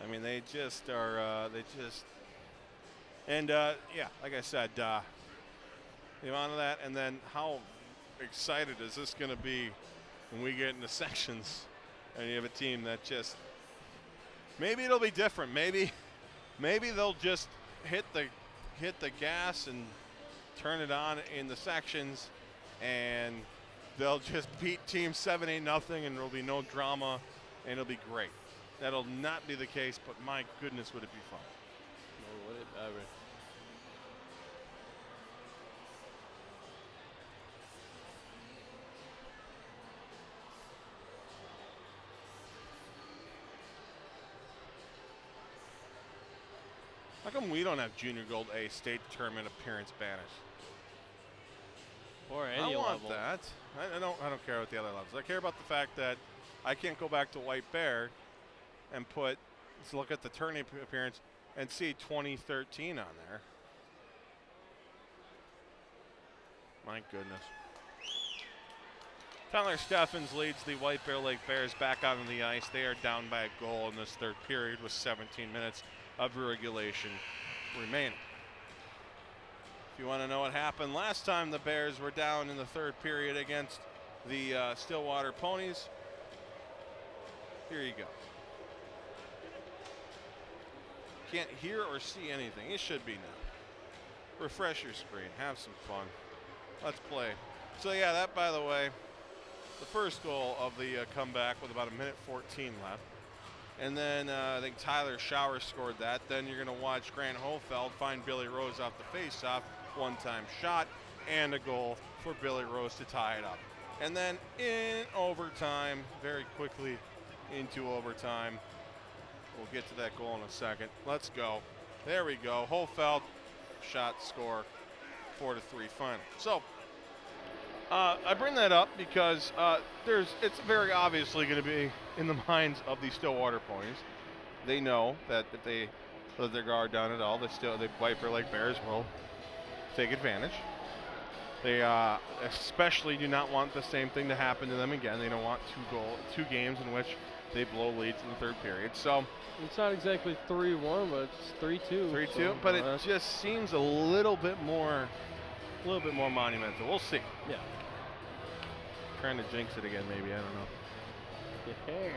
I mean, they just are, and yeah, like I said, the amount of that, and then how excited is this going to be when we get into sections and you have a team that just, maybe it'll be different. Maybe they'll just hit the gas and turn it on in the sections and they'll just beat team 7-8-0 and there'll be no drama and it'll be great. That'll not be the case, but my goodness, would it be fun. No, would it ever. How come we don't have Junior Gold A state tournament appearance banners? Or any I want level. that. I don't care about the other levels. I care about the fact that I can't go back to White Bear and look at the tournament appearance and see 2013 on there. My goodness. Tyler Steffens leads the White Bear Lake Bears back out on the ice. They are down by a goal in this third period with 17 minutes of regulation remaining. If you want to know what happened last time the Bears were down in the third period against the Stillwater Ponies, here you go. Can't hear or see anything. It should be now. Refresh your screen. Have some fun. Let's play. So yeah, that, by the way, the first goal of the comeback with about 1:14 left. And then I think Tyler Shower scored that. Then you're going to watch Grant Hofeld find Billy Rose off the faceoff. One-time shot and a goal for Billy Rose to tie it up. And then in overtime, very quickly into overtime. We'll get to that goal in a second. Let's go. There we go. Hofeld shot score, 4-3 final. So I bring that up because it's very obviously going to be in the minds of the Stillwater ponies. They know that if they let their guard down at all, the Viper Lake Bears will take advantage. They especially do not want the same thing to happen to them again. They don't want two games in which they blow leads in the third period. So it's not exactly 3-1, but it's 3-2. 3-2, so, but it just seems a little bit more monumental. We'll see. Yeah. Trying to jinx it again, maybe. I don't know. Yeah.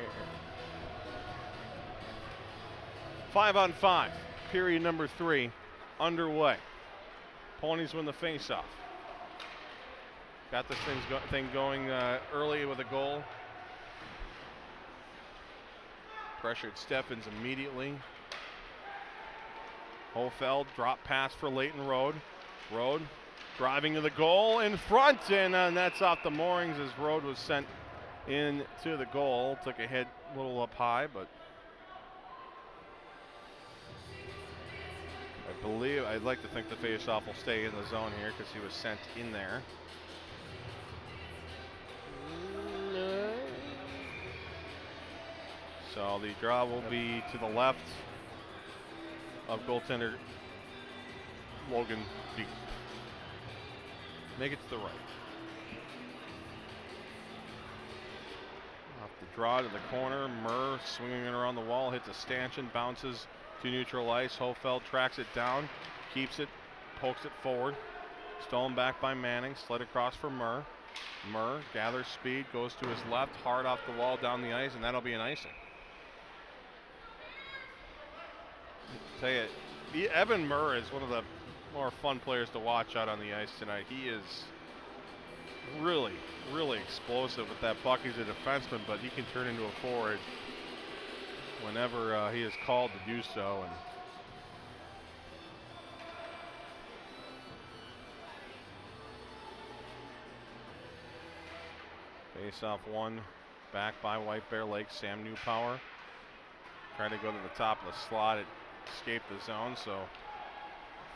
5-on-5, period number 3, underway. Ponies win the faceoff. Got this thing going early with a goal. Pressured Steffens immediately. Hofeld drop pass for Leighton Road. Road driving to the goal in front, and that's off the moorings as Road was sent into the goal. Took a hit a little up high, but I'd like to think the faceoff will stay in the zone here because he was sent in there. So the draw will be to the left of goaltender Logan B. Make it to the right. Off the draw to the corner. Murr swinging it around the wall, hits a stanchion, bounces to neutral ice. Hofeld tracks it down, keeps it, pokes it forward. Stolen back by Manning, slid across for Murr. Murr gathers speed, goes to his left, hard off the wall down the ice, and that'll be an icing. Tell you, Evan Murr is one of the more fun players to watch out on the ice tonight. He is really, really explosive with that puck. He's a defenseman, but he can turn into a forward whenever he is called to do so. And face-off one, back by White Bear Lake. Sam Newpower trying to go to the top of the slot. It escaped the zone, so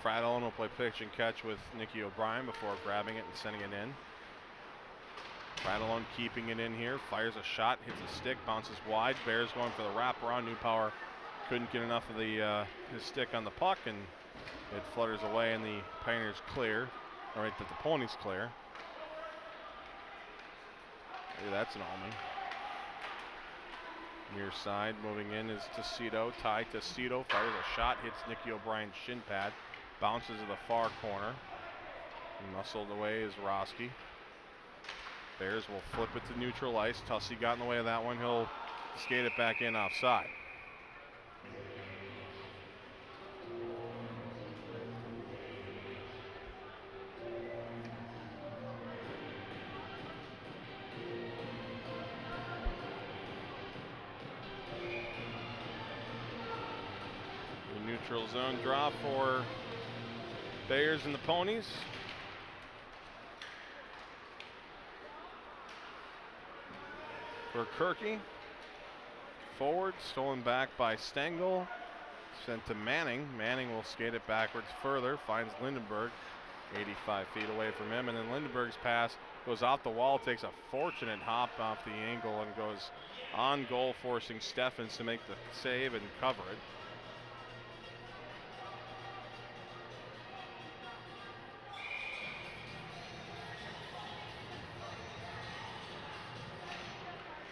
Fradolin will play pitch and catch with Nicky O'Brien before grabbing it and sending it in. Fradolin keeping it in here, fires a shot, hits a stick, bounces wide. Bears going for the wraparound. Newpower couldn't get enough of his stick on the puck, and it flutters away, and the Pioneers clear. All right, that the Ponies clear. Maybe that's an omen. Near side, moving in is Tecito. Ty Tecito fires a shot, hits Nicky O'Brien's shin pad, bounces to the far corner. Muscled away is Roski. Bears will flip it to neutral ice. Tussey got in the way of that one. He'll skate it back in offside. Neutral zone draw for Bears and the Ponies. For Kirky, forward, stolen back by Stengel, sent to Manning. Manning will skate it backwards further, finds Lindenberg, 85 feet away from him, and then Lindenberg's pass goes off the wall, takes a fortunate hop off the angle, and goes on goal, forcing Steffens to make the save and cover it.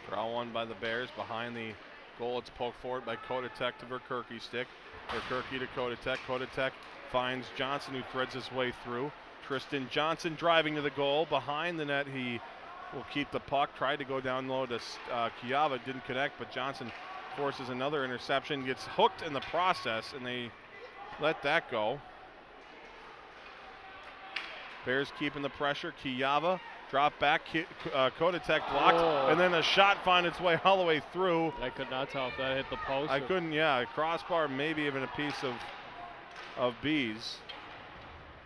Draw one by the Bears behind the goal. It's poked forward by Kodatek to Verkerke's stick. Verkerke to Kodatek. Kodatek finds Johnson, who threads his way through. Tristan Johnson driving to the goal. Behind the net, he will keep the puck. Tried to go down low to Kiava. Didn't connect, but Johnson forces another interception. Gets hooked in the process, and they let that go. Bears keeping the pressure. Kiava. Drop back, Kodatek blocked, and then a shot finds its way all the way through. I could not tell if that hit the post. I couldn't, yeah. Crossbar, maybe even a piece of B's.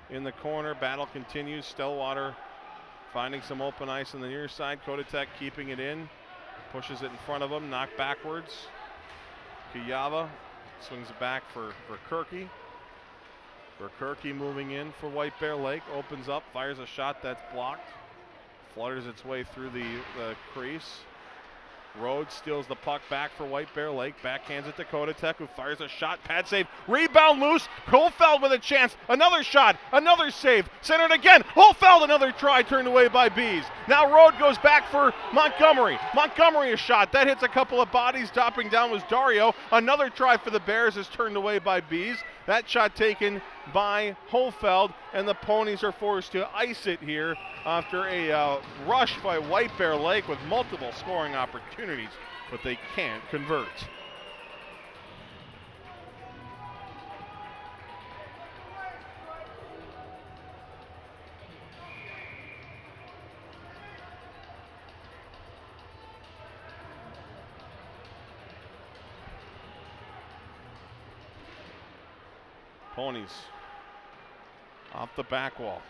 In the corner, battle continues. Stillwater finding some open ice on the near side. Kodatek keeping it in, pushes it in front of him, knocked backwards. Kiava swings it back for Verkerke. Verkerke moving in for White Bear Lake. Opens up, fires a shot that's blocked. Flutters its way through the crease. Rhodes steals the puck back for White Bear Lake. Backhands it to Kodatek, who fires a shot. Pad save. Rebound loose. Holfeld with a chance. Another shot. Another save. Centered again. Holfeld, another try turned away by Bees. Now Rode goes back for Montgomery. Montgomery a shot. That hits a couple of bodies. Dropping down was Dario. Another try for the Bears is turned away by Bees. That shot taken by Holfeld, and the Ponies are forced to ice it here after a rush by White Bear Lake with multiple scoring opportunities, but they can't convert. Ponies off the back wall.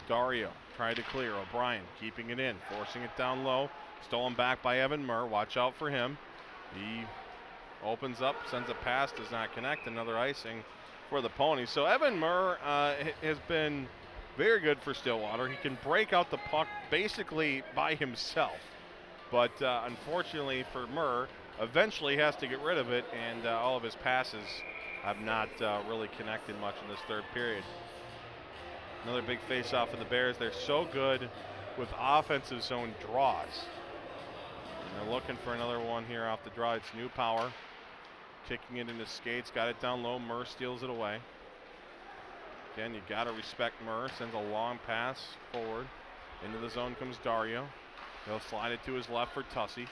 Dario tried to clear. O'Brien keeping it in, forcing it down low. Stolen back by Evan Murr. Watch out for him. He opens up, sends a pass, does not connect. Another icing for the Ponies. So Evan Murr has been very good for Stillwater. He can break out the puck basically by himself. But unfortunately for Murr, eventually he has to get rid of it, and all of his passes have not really connected much in this third period. Another big face-off for the Bears. They're so good with offensive zone draws. And they're looking for another one here off the draw. It's New Power. Kicking it into skates. Got it down low. Murr steals it away. Again, you got to respect Murr. Sends a long pass forward. Into the zone comes Dario. He'll slide it to his left for Tussey.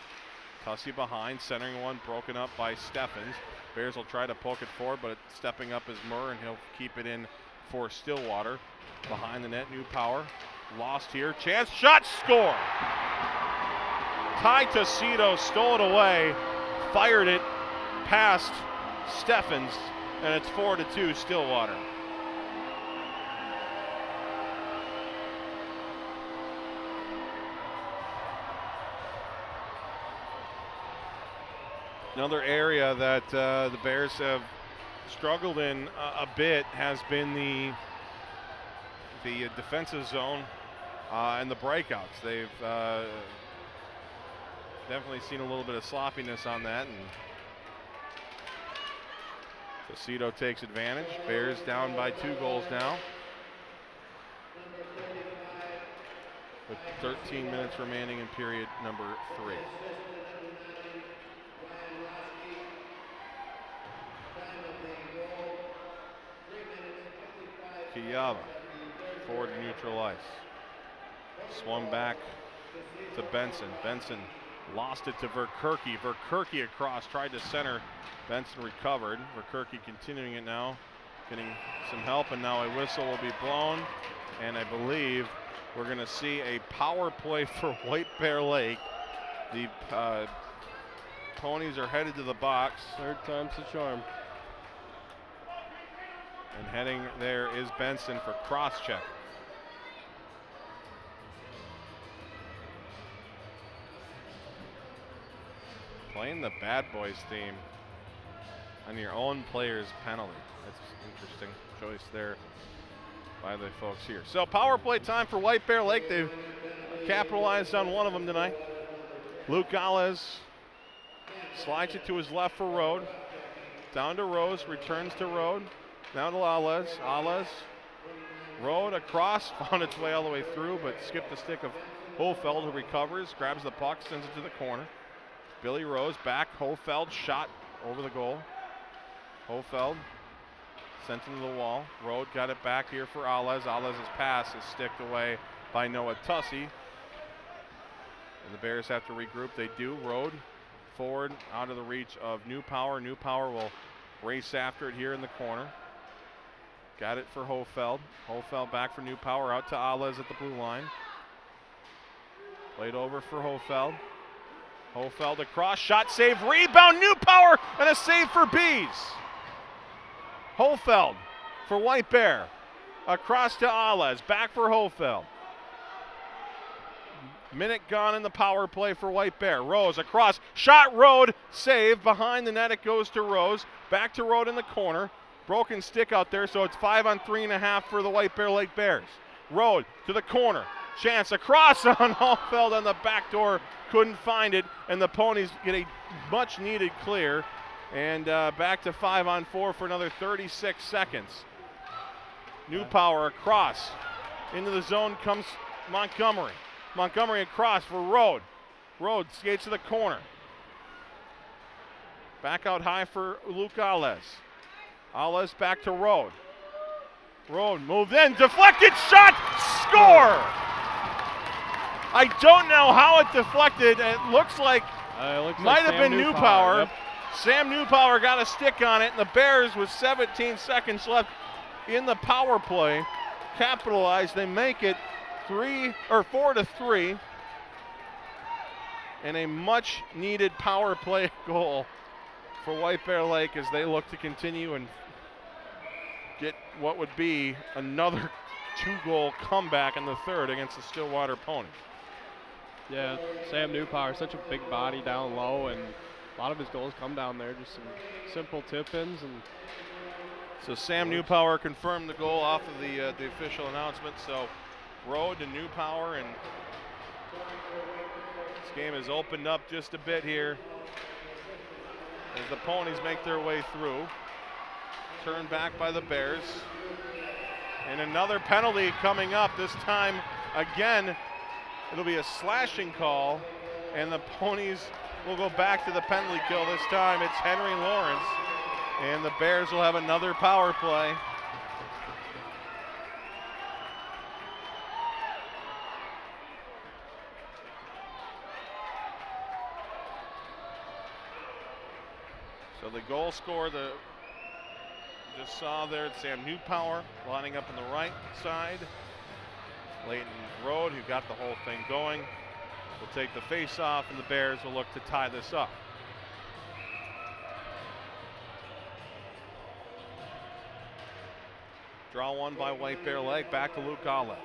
Tussey behind. Centering one. Broken up by Steffens. Bears will try to poke it forward, but stepping up is Murr, and he'll keep it in for Stillwater. Behind the net, New Power. Lost here. Chance, shot, score! Ty Tussito stole it away, fired it past Steffens, and it's 4-2 Stillwater. Another area that the Bears have struggled in a bit has been the defensive zone and the breakouts. They've definitely seen a little bit of sloppiness on that, and Tussito takes advantage. Bears down by 2 goals now, with 13 minutes remaining in period number 3. Kiyava forward to neutral ice. Swung back to Benson. Benson lost it to Verkerke. Verkerke across, tried to center. Benson recovered. Verkerke continuing it now, getting some help, and now a whistle will be blown. And I believe we're going to see a power play for White Bear Lake. The Ponies are headed to the box. Third time's the charm. And heading there is Benson for cross-check. Playing the Bad Boys theme on your own player's penalty. That's an interesting choice there by the folks here. So power play time for White Bear Lake. They've capitalized on one of them tonight. Luke Gales slides it to his left for Rode. Down to Rose, returns to Rode. Now to Alez. Alez. Rode across, found its way all the way through, but skipped the stick of Holfeld, who recovers, grabs the puck, sends it to the corner. Billy Rose back. Holfeld shot over the goal. Holfeld sent into the wall. Rode got it back here for Alez. Alez's pass is sticked away by Noah Tussey. And the Bears have to regroup. They do. Rode forward out of the reach of New Power. New Power will race after it here in the corner. Got it for Holfeld. Holfeld back for New Power, out to Alez at the blue line. Played over for Holfeld. Holfeld across, shot, save, rebound, New Power, and a save for Bees. Holfeld for White Bear. Across to Alez, back for Holfeld. Minute gone in the power play for White Bear. Rose across, shot, Rode, save, behind the net it goes to Rose. Back to Rode in the corner. broken stick out there, so it's 5 on 3.5 for the White Bear Lake Bears. Road to the corner. Chance across on Hallfeld on the back door. Couldn't find it, and the Ponies get a much-needed clear. And back to 5 on 4 for another 36 seconds. New power across. Into the zone comes Montgomery. Montgomery across for Road. Road skates to the corner. Back out high for Luke Alez. Alez back to Road. Road moved in, deflected shot, score! I don't know how it deflected. It looks like might have been Newpower. Yep. Sam Newpower got a stick on it, and the Bears, with 17 seconds left in the power play, capitalize. They make it 4-3, and a much-needed power play goal for White Bear Lake as they look to continue and get what would be another 2-goal comeback in the third against the Stillwater Ponies. Yeah, Sam Newpower, such a big body down low, and a lot of his goals come down there, just some simple tip-ins. And so Sam Newpower confirmed the goal off of the official announcement. So Road to Newpower, and this game has opened up just a bit here as the Ponies make their way through. Turned back by the Bears. And another penalty coming up. This time, again, it'll be a slashing call, and the Ponies will go back to the penalty kill. This time it's Henry Lawrence, and the Bears will have another power play. So the goal scorer, just saw there, it's Sam Newpower lining up on the right side. Leighton Road, who got the whole thing going, will take the face-off, and the Bears will look to tie this up. Draw one by White Bear Lake, back to Luke Alez.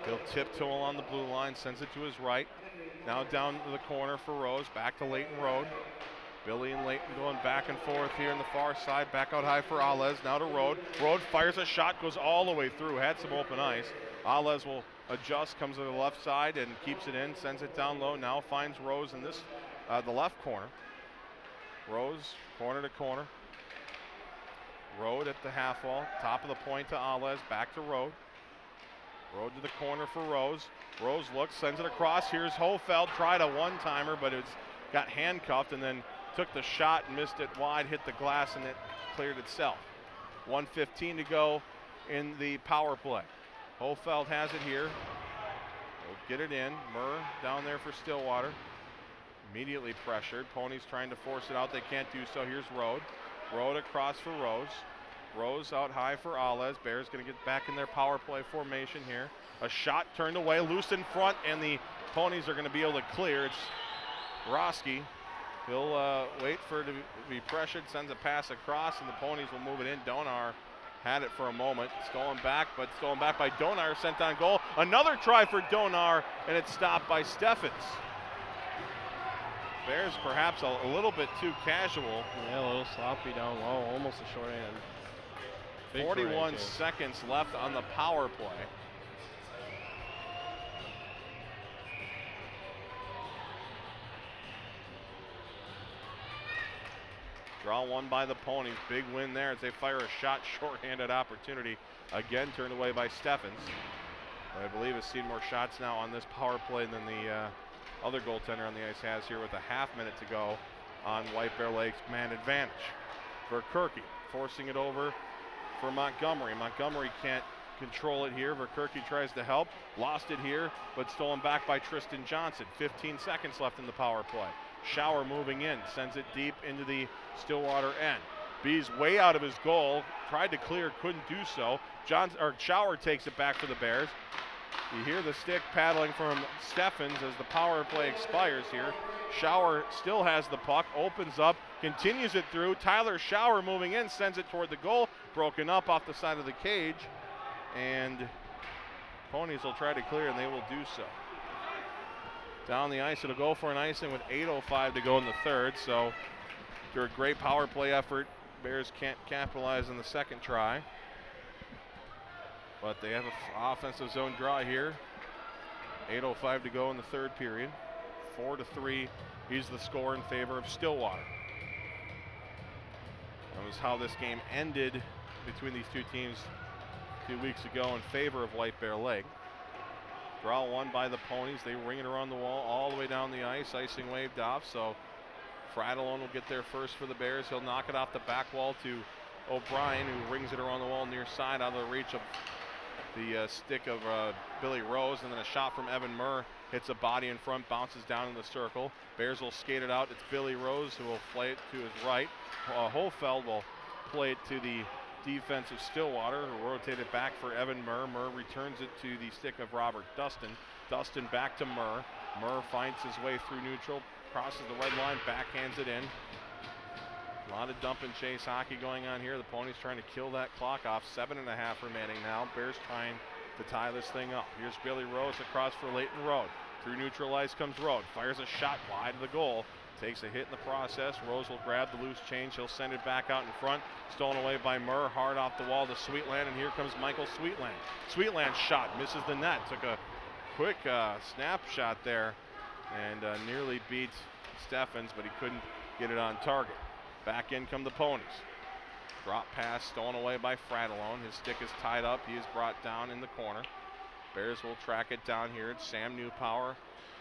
He'll tiptoe along the blue line, sends it to his right. Now down to the corner for Rose, back to Leighton Road. Billy and Leighton going back and forth here on the far side. Back out high for Alez, now to Road. Road fires a shot, goes all the way through, had some open ice. Alez will adjust, comes to the left side and keeps it in, sends it down low. Now finds Rose in this, the left corner. Rose, corner to corner. Road at the half wall, top of the point to Alez, back to Road. Road to the corner for Rose. Rose looks, sends it across. Here's Hofeld, tried a one-timer, but it's got handcuffed and then took the shot and missed it wide, hit the glass, and it cleared itself. 1:15 to go in the power play. Hofeld has it here. Will get it in. Murr down there for Stillwater. Immediately pressured. Ponies trying to force it out. They can't do so. Here's Road. Road across for Rose. Rose out high for Alez. Bears going to get back in their power play formation here. A shot turned away, loose in front, and the Ponies are going to be able to clear. It's Roski. He'll wait for it to be pressured, sends a pass across, and the Ponies will move it in. Donar had it for a moment. Stolen back, but stolen back by Donar, sent on goal. Another try for Donar, and it's stopped by Steffens. Bears perhaps a little bit too casual. Yeah, a little sloppy down low, almost a shorthand. 41 seconds left on the power play. Draw one by the Ponies. Big win there as they fire a shot, shorthanded opportunity. Again turned away by Steffens. I believe has seen more shots now on this power play than the other goaltender on the ice has here with a half minute to go on White Bear Lake's man advantage. Verkerke forcing it over for Montgomery. Montgomery can't control it here. Verkerke tries to help. Lost it here, but stolen back by Tristan Johnson. 15 seconds left in the power play. Schauer moving in, sends it deep into the Stillwater end. B's way out of his goal, tried to clear, couldn't do so. Schauer takes it back for the Bears. You hear the stick paddling from Steffens as the power play expires here. Schauer still has the puck, opens up, continues it through. Tyler Schauer moving in, sends it toward the goal, broken up off the side of the cage. And Ponies will try to clear, and they will do so. Down the ice, it'll go for an icing with 8:05 to go in the third. So, after a great power play effort Bears can't capitalize on the second try. But they have an offensive zone draw here. 8:05 to go in the third period. 4-3 is the score in favor of Stillwater. That was how this game ended between these two teams 2 weeks ago in favor of White Bear Lake. Draw won by the Ponies. They ring it around the wall all the way down the ice. Icing waved off, so Fradalone will get there first for the Bears. He'll knock it off the back wall to O'Brien, who rings it around the wall near side out of the reach of the stick of Billy Rose, and then a shot from Evan Murr hits a body in front, bounces down in the circle. Bears will skate it out. It's Billy Rose who will play it to his right. Holfeld will play it to the defense of Stillwater, who rotate it back for Evan Murr. Murr returns it to the stick of Robert Dustin. Dustin back to Murr. Murr finds his way through neutral, crosses the red line, backhands it in. A lot of dump and chase hockey going on here. The Ponies trying to kill that clock off. 7.5 remaining now. Bears trying to tie this thing up. Here's Billy Rose across for Leighton Road. Through neutral ice comes Road. Fires a shot wide of the goal. Takes a hit in the process. Rose will grab the loose change. He'll send it back out in front. Stolen away by Murr. Hard off the wall to Sweetland, and here comes Michael Sweetland. Sweetland's shot misses the net. Took a quick snapshot there and nearly beat Steffens, but he couldn't get it on target. Back in come the Ponies. Drop pass stolen away by Fradalone. His stick is tied up. He is brought down in the corner. Bears will track it down here. It's Sam Newpower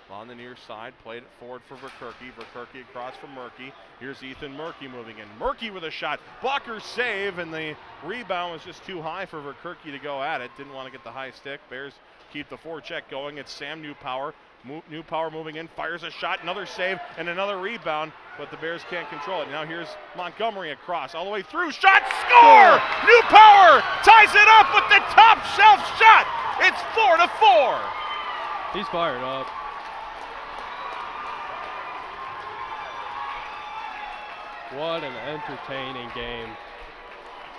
on the near side. Played it forward for Verkerke. Verkerke across for Murky. Here's Ethan Murky moving in. Murky with a shot. Blocker save, and the rebound was just too high for Verkerke to go at it. Didn't want to get the high stick. Bears keep the forecheck going. It's Sam Newpower. Newpower moving in, fires a shot, another save, and another rebound, but the Bears can't control it. Now here's Montgomery across, all the way through, shot, score! Newpower ties it up with the top shelf shot! It's 4-4! He's fired up. What an entertaining game.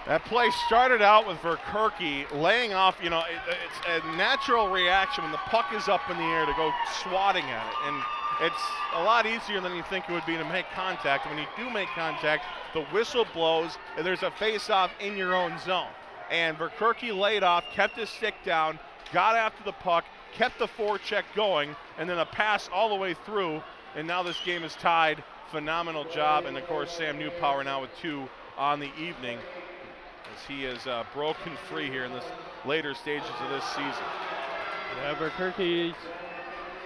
That play started out with Verkerke laying off, it's a natural reaction when the puck is up in the air to go swatting at it. And it's a lot easier than you think it would be to make contact. When you do make contact, the whistle blows and there's a face-off in your own zone. And Verkerke laid off, kept his stick down, got after the puck, kept the forecheck going, and then a pass all the way through. And now this game is tied. Phenomenal job. And of course, Sam Newpower now with 2 on the evening, as he is broken free here in this later stages of this season. Yeah, Verkerke's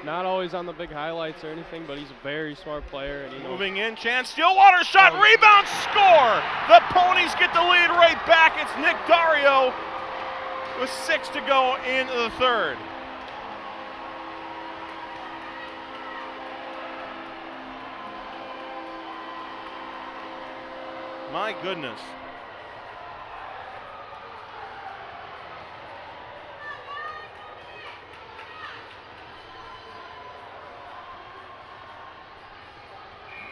not always on the big highlights or anything, but he's a very smart player. And moving in, chance, Stillwater shot, rebound, score! The Ponies get the lead right back. It's Nick Dario with 6 to go in the third. My goodness.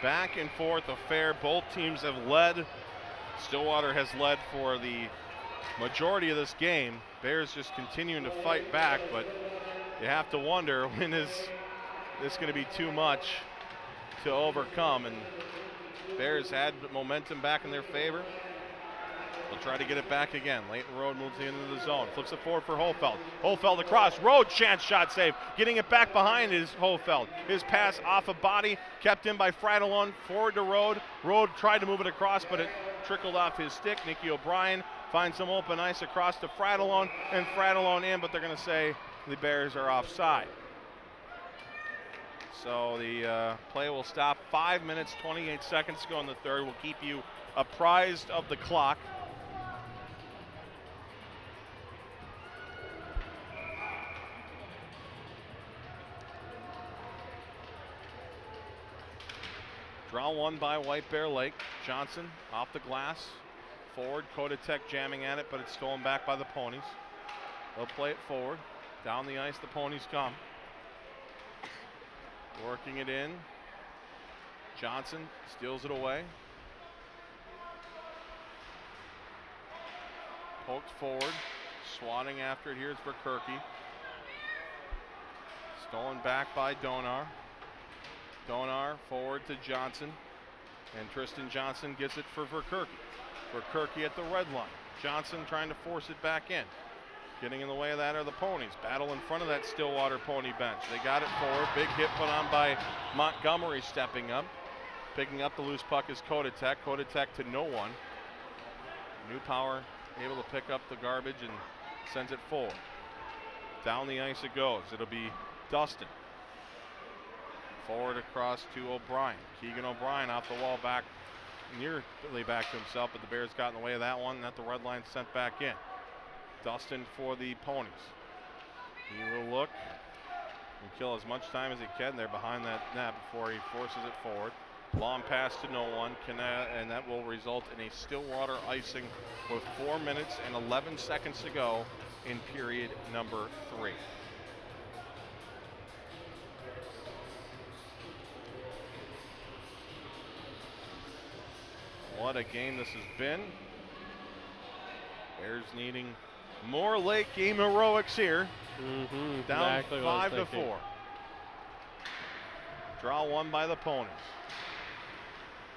Back and forth affair. Both teams have led. Stillwater has led for the majority of this game. Bears just continuing to fight back, but you have to wonder, when is this going to be too much to overcome? And Bears had momentum back in their favor. They'll try to get it back again. Leighton Road moves into the zone. Flips it forward for Holfeld. Holfeld across. Road, chance shot save. Getting it back behind is Holfeld. His pass off a body, kept in by Fradalone. Forward to Road. Road tried to move it across, but it trickled off his stick. Nicky O'Brien finds some open ice across to Fradalone, and Fradalone in, but they're going to say the Bears are offside. So the play will stop. 5 minutes, 28 seconds to go in the third. We'll keep you apprised of the clock. Draw one by White Bear Lake. Johnson off the glass. Forward, Kodatek jamming at it, but it's stolen back by the Ponies. They'll play it forward. Down the ice, the Ponies come. Working it in. Johnson steals it away. Poked forward. Swatting after it. Here's Verkerke. Stolen back by Donar. Donar forward to Johnson. And Tristan Johnson gets it for Verkerke. Verkerke at the red line. Johnson trying to force it back in. Getting in the way of that are the Ponies. Battle in front of that Stillwater Pony bench. They got it forward. Big hit put on by Montgomery stepping up. Picking up the loose puck is Kodatek. Kodatek to no one. New Power able to pick up the garbage and sends it forward. Down the ice it goes. It'll be Dustin. Forward across to O'Brien. Keegan O'Brien off the wall back, nearly back to himself, but the Bears got in the way of that one, and at the red line sent back in. Dustin for the Ponies. He will look and kill as much time as he can there behind that net before he forces it forward. Long pass to no one, and that will result in a Stillwater icing with 4 minutes and 11 seconds to go in period number 3. What a game this has been. Bears needing more late game heroics here. Down exactly 5-4. Draw one by the Ponies.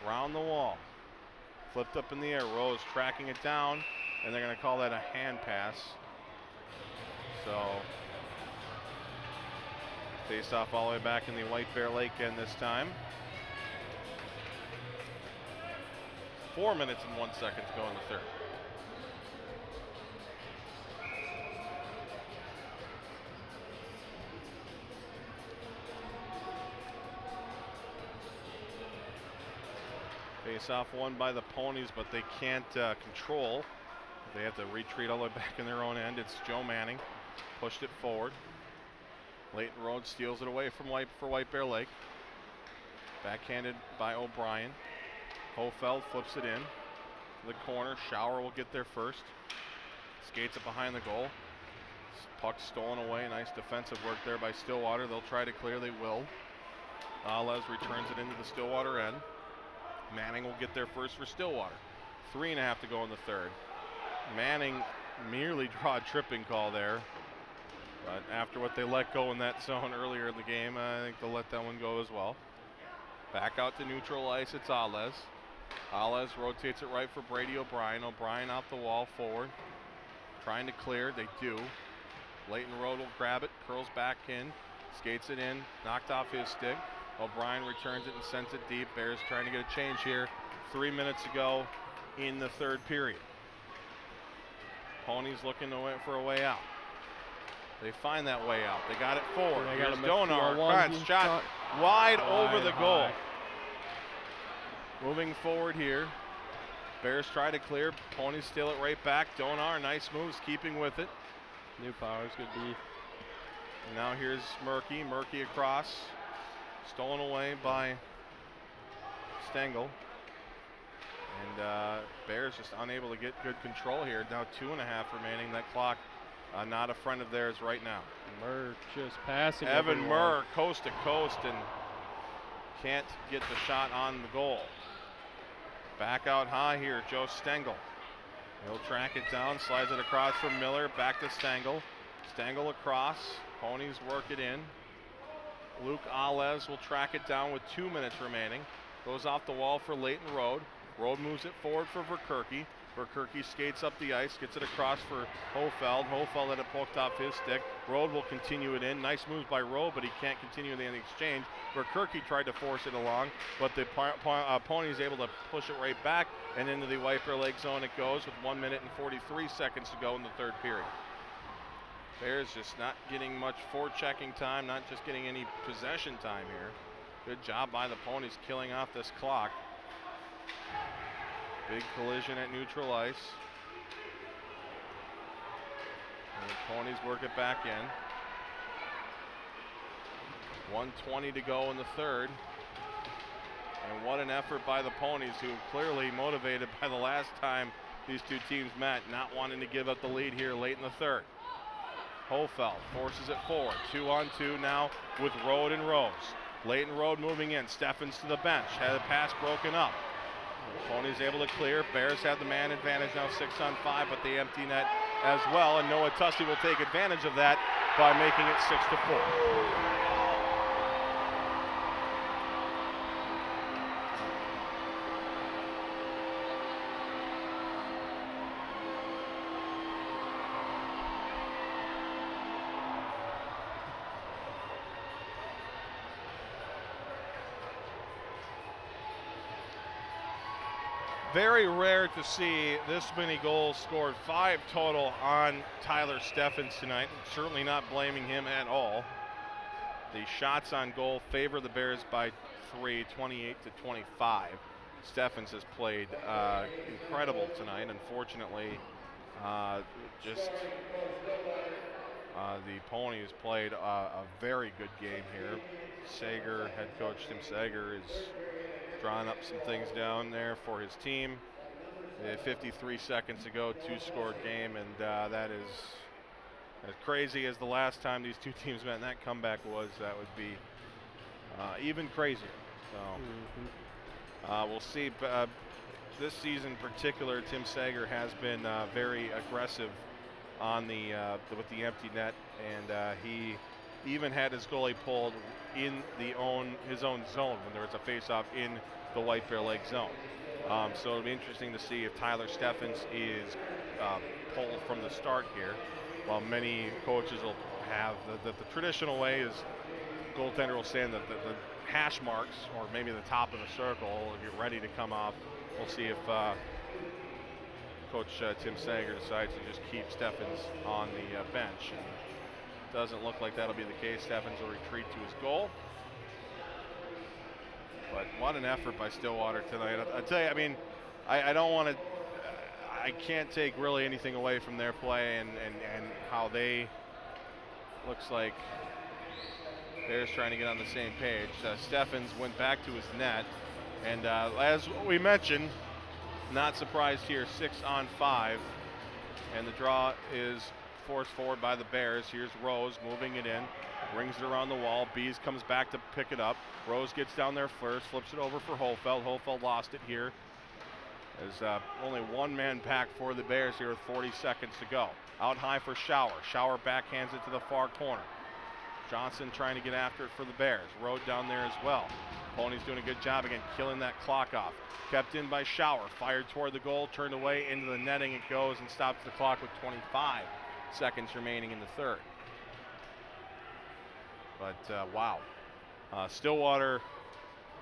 Round the wall. Flipped up in the air. Rose tracking it down, and they're going to call that a hand pass. So, face off all the way back in the White Bear Lake end this time. 4 minutes and 1 second to go in the third. Face off won by the Ponies, but they can't control. They have to retreat all the way back in their own end. It's Joe Manning. Pushed it forward. Leighton Rhodes steals it away from White Bear Lake. Backhanded by O'Brien. Hofeld flips it in to the corner. Schauer will get there first. Skates it behind the goal. Puck stolen away. Nice defensive work there by Stillwater. They'll try to clear. They will. Les returns it into the Stillwater end. Manning will get there first for Stillwater. 3.5 to go in the third. Manning merely draw a tripping call there. But after what they let go in that zone earlier in the game, I think they'll let that one go as well. Back out to neutral ice, it's Alez. Alez rotates it right for Brady O'Brien. O'Brien off the wall forward. Trying to clear, they do. Leighton Road will grab it, curls back in, skates it in, knocked off his stick. O'Brien returns it and sends it deep. Bears trying to get a change here. 3 minutes to go in the third period. Ponies looking for a way out. They find that way out. They got it forward. Here's Donar. Kratz shot wide over the goal. Moving forward here. Bears try to clear. Ponies steal it right back. Donar, nice moves, keeping with it. New Power's good D. And now here's Murky. Murky across. Stolen away by Stengel. And Bears just unable to get good control here. Now 2.5 remaining. That clock not a friend of theirs right now. Murr just passing. Evan Murr coast to coast and can't get the shot on the goal. Back out high here, Joe Stengel. He'll track it down, slides it across from Miller, back to Stengel. Stengel across, Ponies work it in. Luke Alez will track it down with 2 minutes remaining. Goes off the wall for Leighton Road. Road moves it forward for Verkerke. Verkerke skates up the ice, gets it across for Hofeld. Hofeld had it poked off his stick. Road will continue it in. Nice moves by Road, but he can't continue in the exchange. Verkerke tried to force it along, but the Ponies able to push it right back, and into the White Bear Lake zone it goes with 1 minute and 43 seconds to go in the third period. Bears just not getting much forechecking time, not just getting any possession time here. Good job by the Ponies killing off this clock. Big collision at neutral ice. And the Ponies work it back in. 1:20 to go in the third. And what an effort by the Ponies, who clearly motivated by the last time these two teams met, not wanting to give up the lead here late in the third. Hofeld forces it forward. 2-on-2 now with Road and Rose. Leighton Road moving in. Steffens to the bench. Had a pass broken up. Ponies able to clear. Bears have the man advantage now, 6-on-5, but the empty net as well. And Noah Tussey will take advantage of that by making it 6-4. very rare to see this many goals scored, 5 total on Tyler Steffens tonight. Certainly not blaming him at all. The shots on goal favor the Bears by 3, 28-25. Steffens has played incredible tonight. Unfortunately, the Ponies played a very good game here. Sager, head coach Tim Sager, is drawing up some things down there for his team. 53 seconds to go, 2-score game, and that is as crazy as the last time these two teams met and that comeback was. That would be even crazier. So we'll see. This season in particular, Tim Sager has been very aggressive on with the empty net, and he even had his goalie pulled in his own zone when there was a face-off in the White Bear Lake zone. So it'll be interesting to see if Tyler Steffens is pulled from the start here. While many coaches will have the traditional way is goaltender will stand the hash marks or maybe the top of the circle and get ready to come off. We'll see if Coach Tim Sager decides to just keep Steffens on the bench. And it doesn't look like that'll be the case. Steffens will retreat to his goal. But what an effort by Stillwater tonight. I tell you, I mean, I don't want to, I can't take really anything away from their play and how they, looks like Bears trying to get on the same page. Steffens went back to his net. And as we mentioned, not surprised here, 6-on-5. And the draw is forced forward by the Bears. Here's Rose moving it in. Rings it around the wall. Bees comes back to pick it up. Rose gets down there first, flips it over for Holfeld. Holfeld lost it here. There's only one man back for the Bears here with 40 seconds to go. Out high for Shower. Shower backhands it to the far corner. Johnson trying to get after it for the Bears. Rode down there as well. Pony's doing a good job again, killing that clock off. Kept in by Shower. Fired toward the goal, turned away into the netting. It goes and stops the clock with 25 seconds remaining in the third. But wow, Stillwater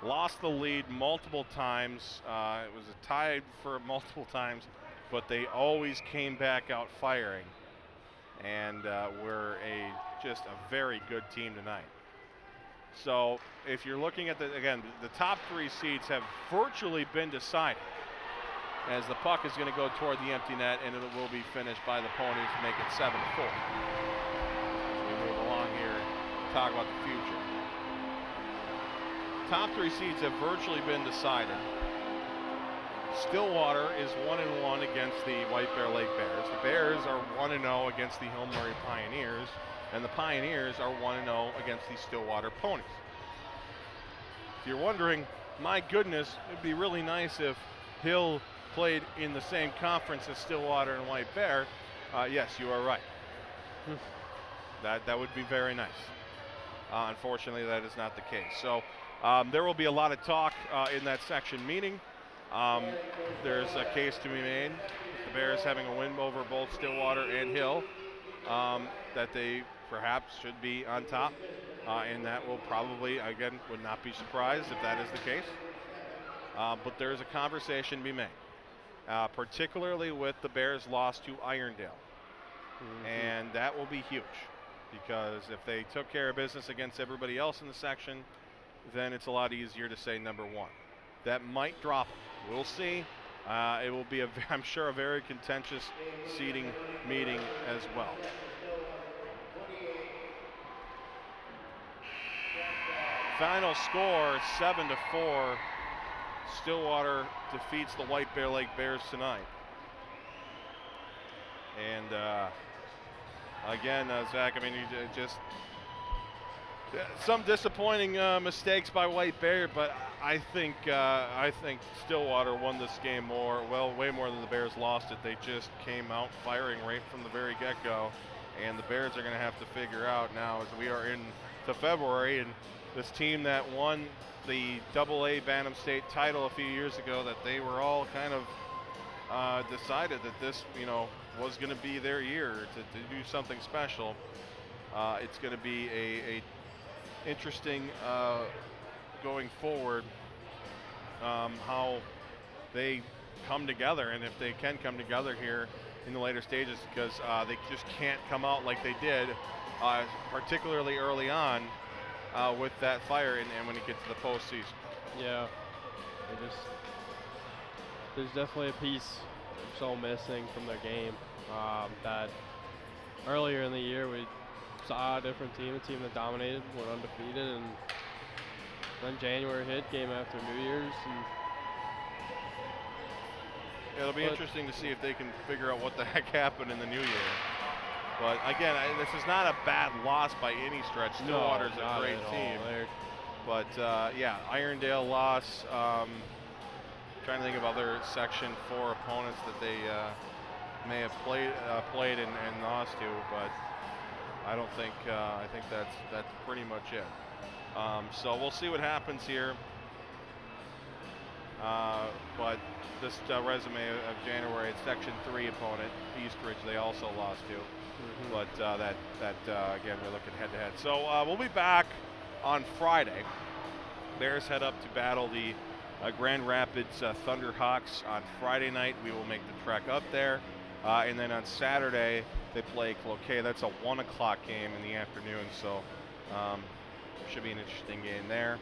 lost the lead multiple times. It was a tie for multiple times, but they always came back out firing, and were just a very good team tonight. So if you're looking at the top 3 seeds have virtually been decided, as the puck is going to go toward the empty net, and it will be finished by the Ponies to make it 7-4. We move along here. Talk about the future. Top 3 seeds have virtually been decided. Stillwater is 1-1 against the White Bear Lake Bears. The Bears are 1-0 against the Hill Murray Pioneers, and the Pioneers are 1-0 against the Stillwater Ponies. If you're wondering, my goodness, it'd be really nice if Hill played in the same conference as Stillwater and White Bear. Yes, you are right. That would be very nice. Unfortunately, that is not the case. So there will be a lot of talk in that section meeting. There's a case to be made with the Bears having a win over both Stillwater and Hill, that they perhaps should be on top, and that will probably, again, would not be surprised if that is the case. But there is a conversation to be made, particularly with the Bears' loss to Irondale. And that will be huge, because if they took care of business against everybody else in the section, then it's a lot easier to say number 1. That might drop them. We'll see. It will be, I'm sure, a very contentious seeding meeting as well. Final score, 7-4. Stillwater defeats the White Bear Lake Bears tonight. And again, Zach, I mean, just some disappointing mistakes by White Bear, but I think Stillwater won this game way more than the Bears lost it. They just came out firing right from the very get-go, and the Bears are going to have to figure out now, as we are into February, and this team that won the AA Bantam State title a few years ago, that they were all kind of decided that this, was going to be their year to do something special. It's going to be a interesting going forward, how they come together, and if they can come together here in the later stages, because they just can't come out like they did, particularly early on with that fire, and when you get to the postseason. Yeah, there's definitely a piece so missing from their game. That earlier in the year we saw a different team, a team that dominated, went undefeated, and then January hit, game after New Year's, and It'll be interesting to see if they can figure out what the heck happened in the new year. But again, this is not a bad loss by any stretch. Stillwater's a great team. But yeah, Irondale loss. Trying to think of other Section 4 opponents that they may have played and lost to, but I don't think. I think that's pretty much it. So we'll see what happens here. But this resume of January, it's Section 3 opponent, Eastridge, they also lost to. But again, we're looking head-to-head. So we'll be back on Friday. Bears head up to battle the Grand Rapids Thunderhawks on Friday night. We will make the trek up there. And then on Saturday, they play Cloquet. That's a 1 o'clock game in the afternoon, so should be an interesting game there.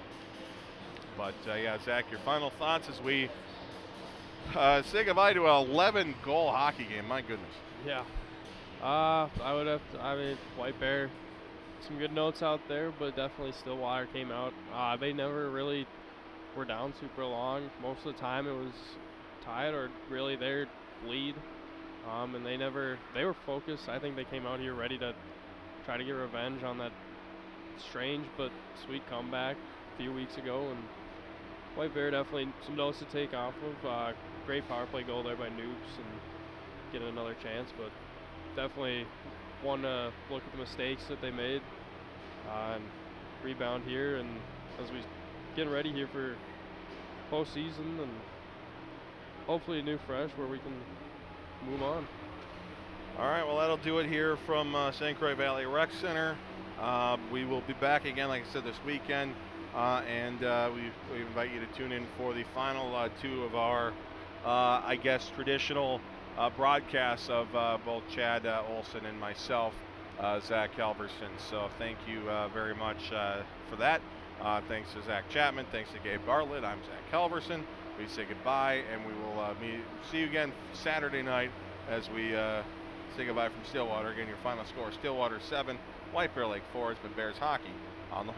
But yeah, Zach, your final thoughts as we say goodbye to an 11-goal hockey game. My goodness. Yeah. I would have to, White Bear, some good notes out there, but definitely Stillwater came out. They never really were down super long. Most of the time it was tied or really their lead. And they were focused. I think they came out here ready to try to get revenge on that strange but sweet comeback a few weeks ago. And White Bear definitely some notes to take off of. Great power play goal there by Noops and getting another chance, but definitely want to look at the mistakes that they made and rebound here, and as we getting ready here for postseason and hopefully a new fresh where we can move on. All right, well, that'll do it here from St. Croix Valley Rec Center. We will be back again, like I said, this weekend, and we invite you to tune in for the final two of our, I guess, traditional broadcasts of both Chad Olson and myself, Zach Halverson. So thank you very much for that. Thanks to Zach Chapman. Thanks to Gabe Bartlett. I'm Zach Halverson. We say goodbye, and we will see you again Saturday night as we say goodbye from Stillwater. Again, your final score, Stillwater 7, White Bear Lake 4. It's been Bears hockey on the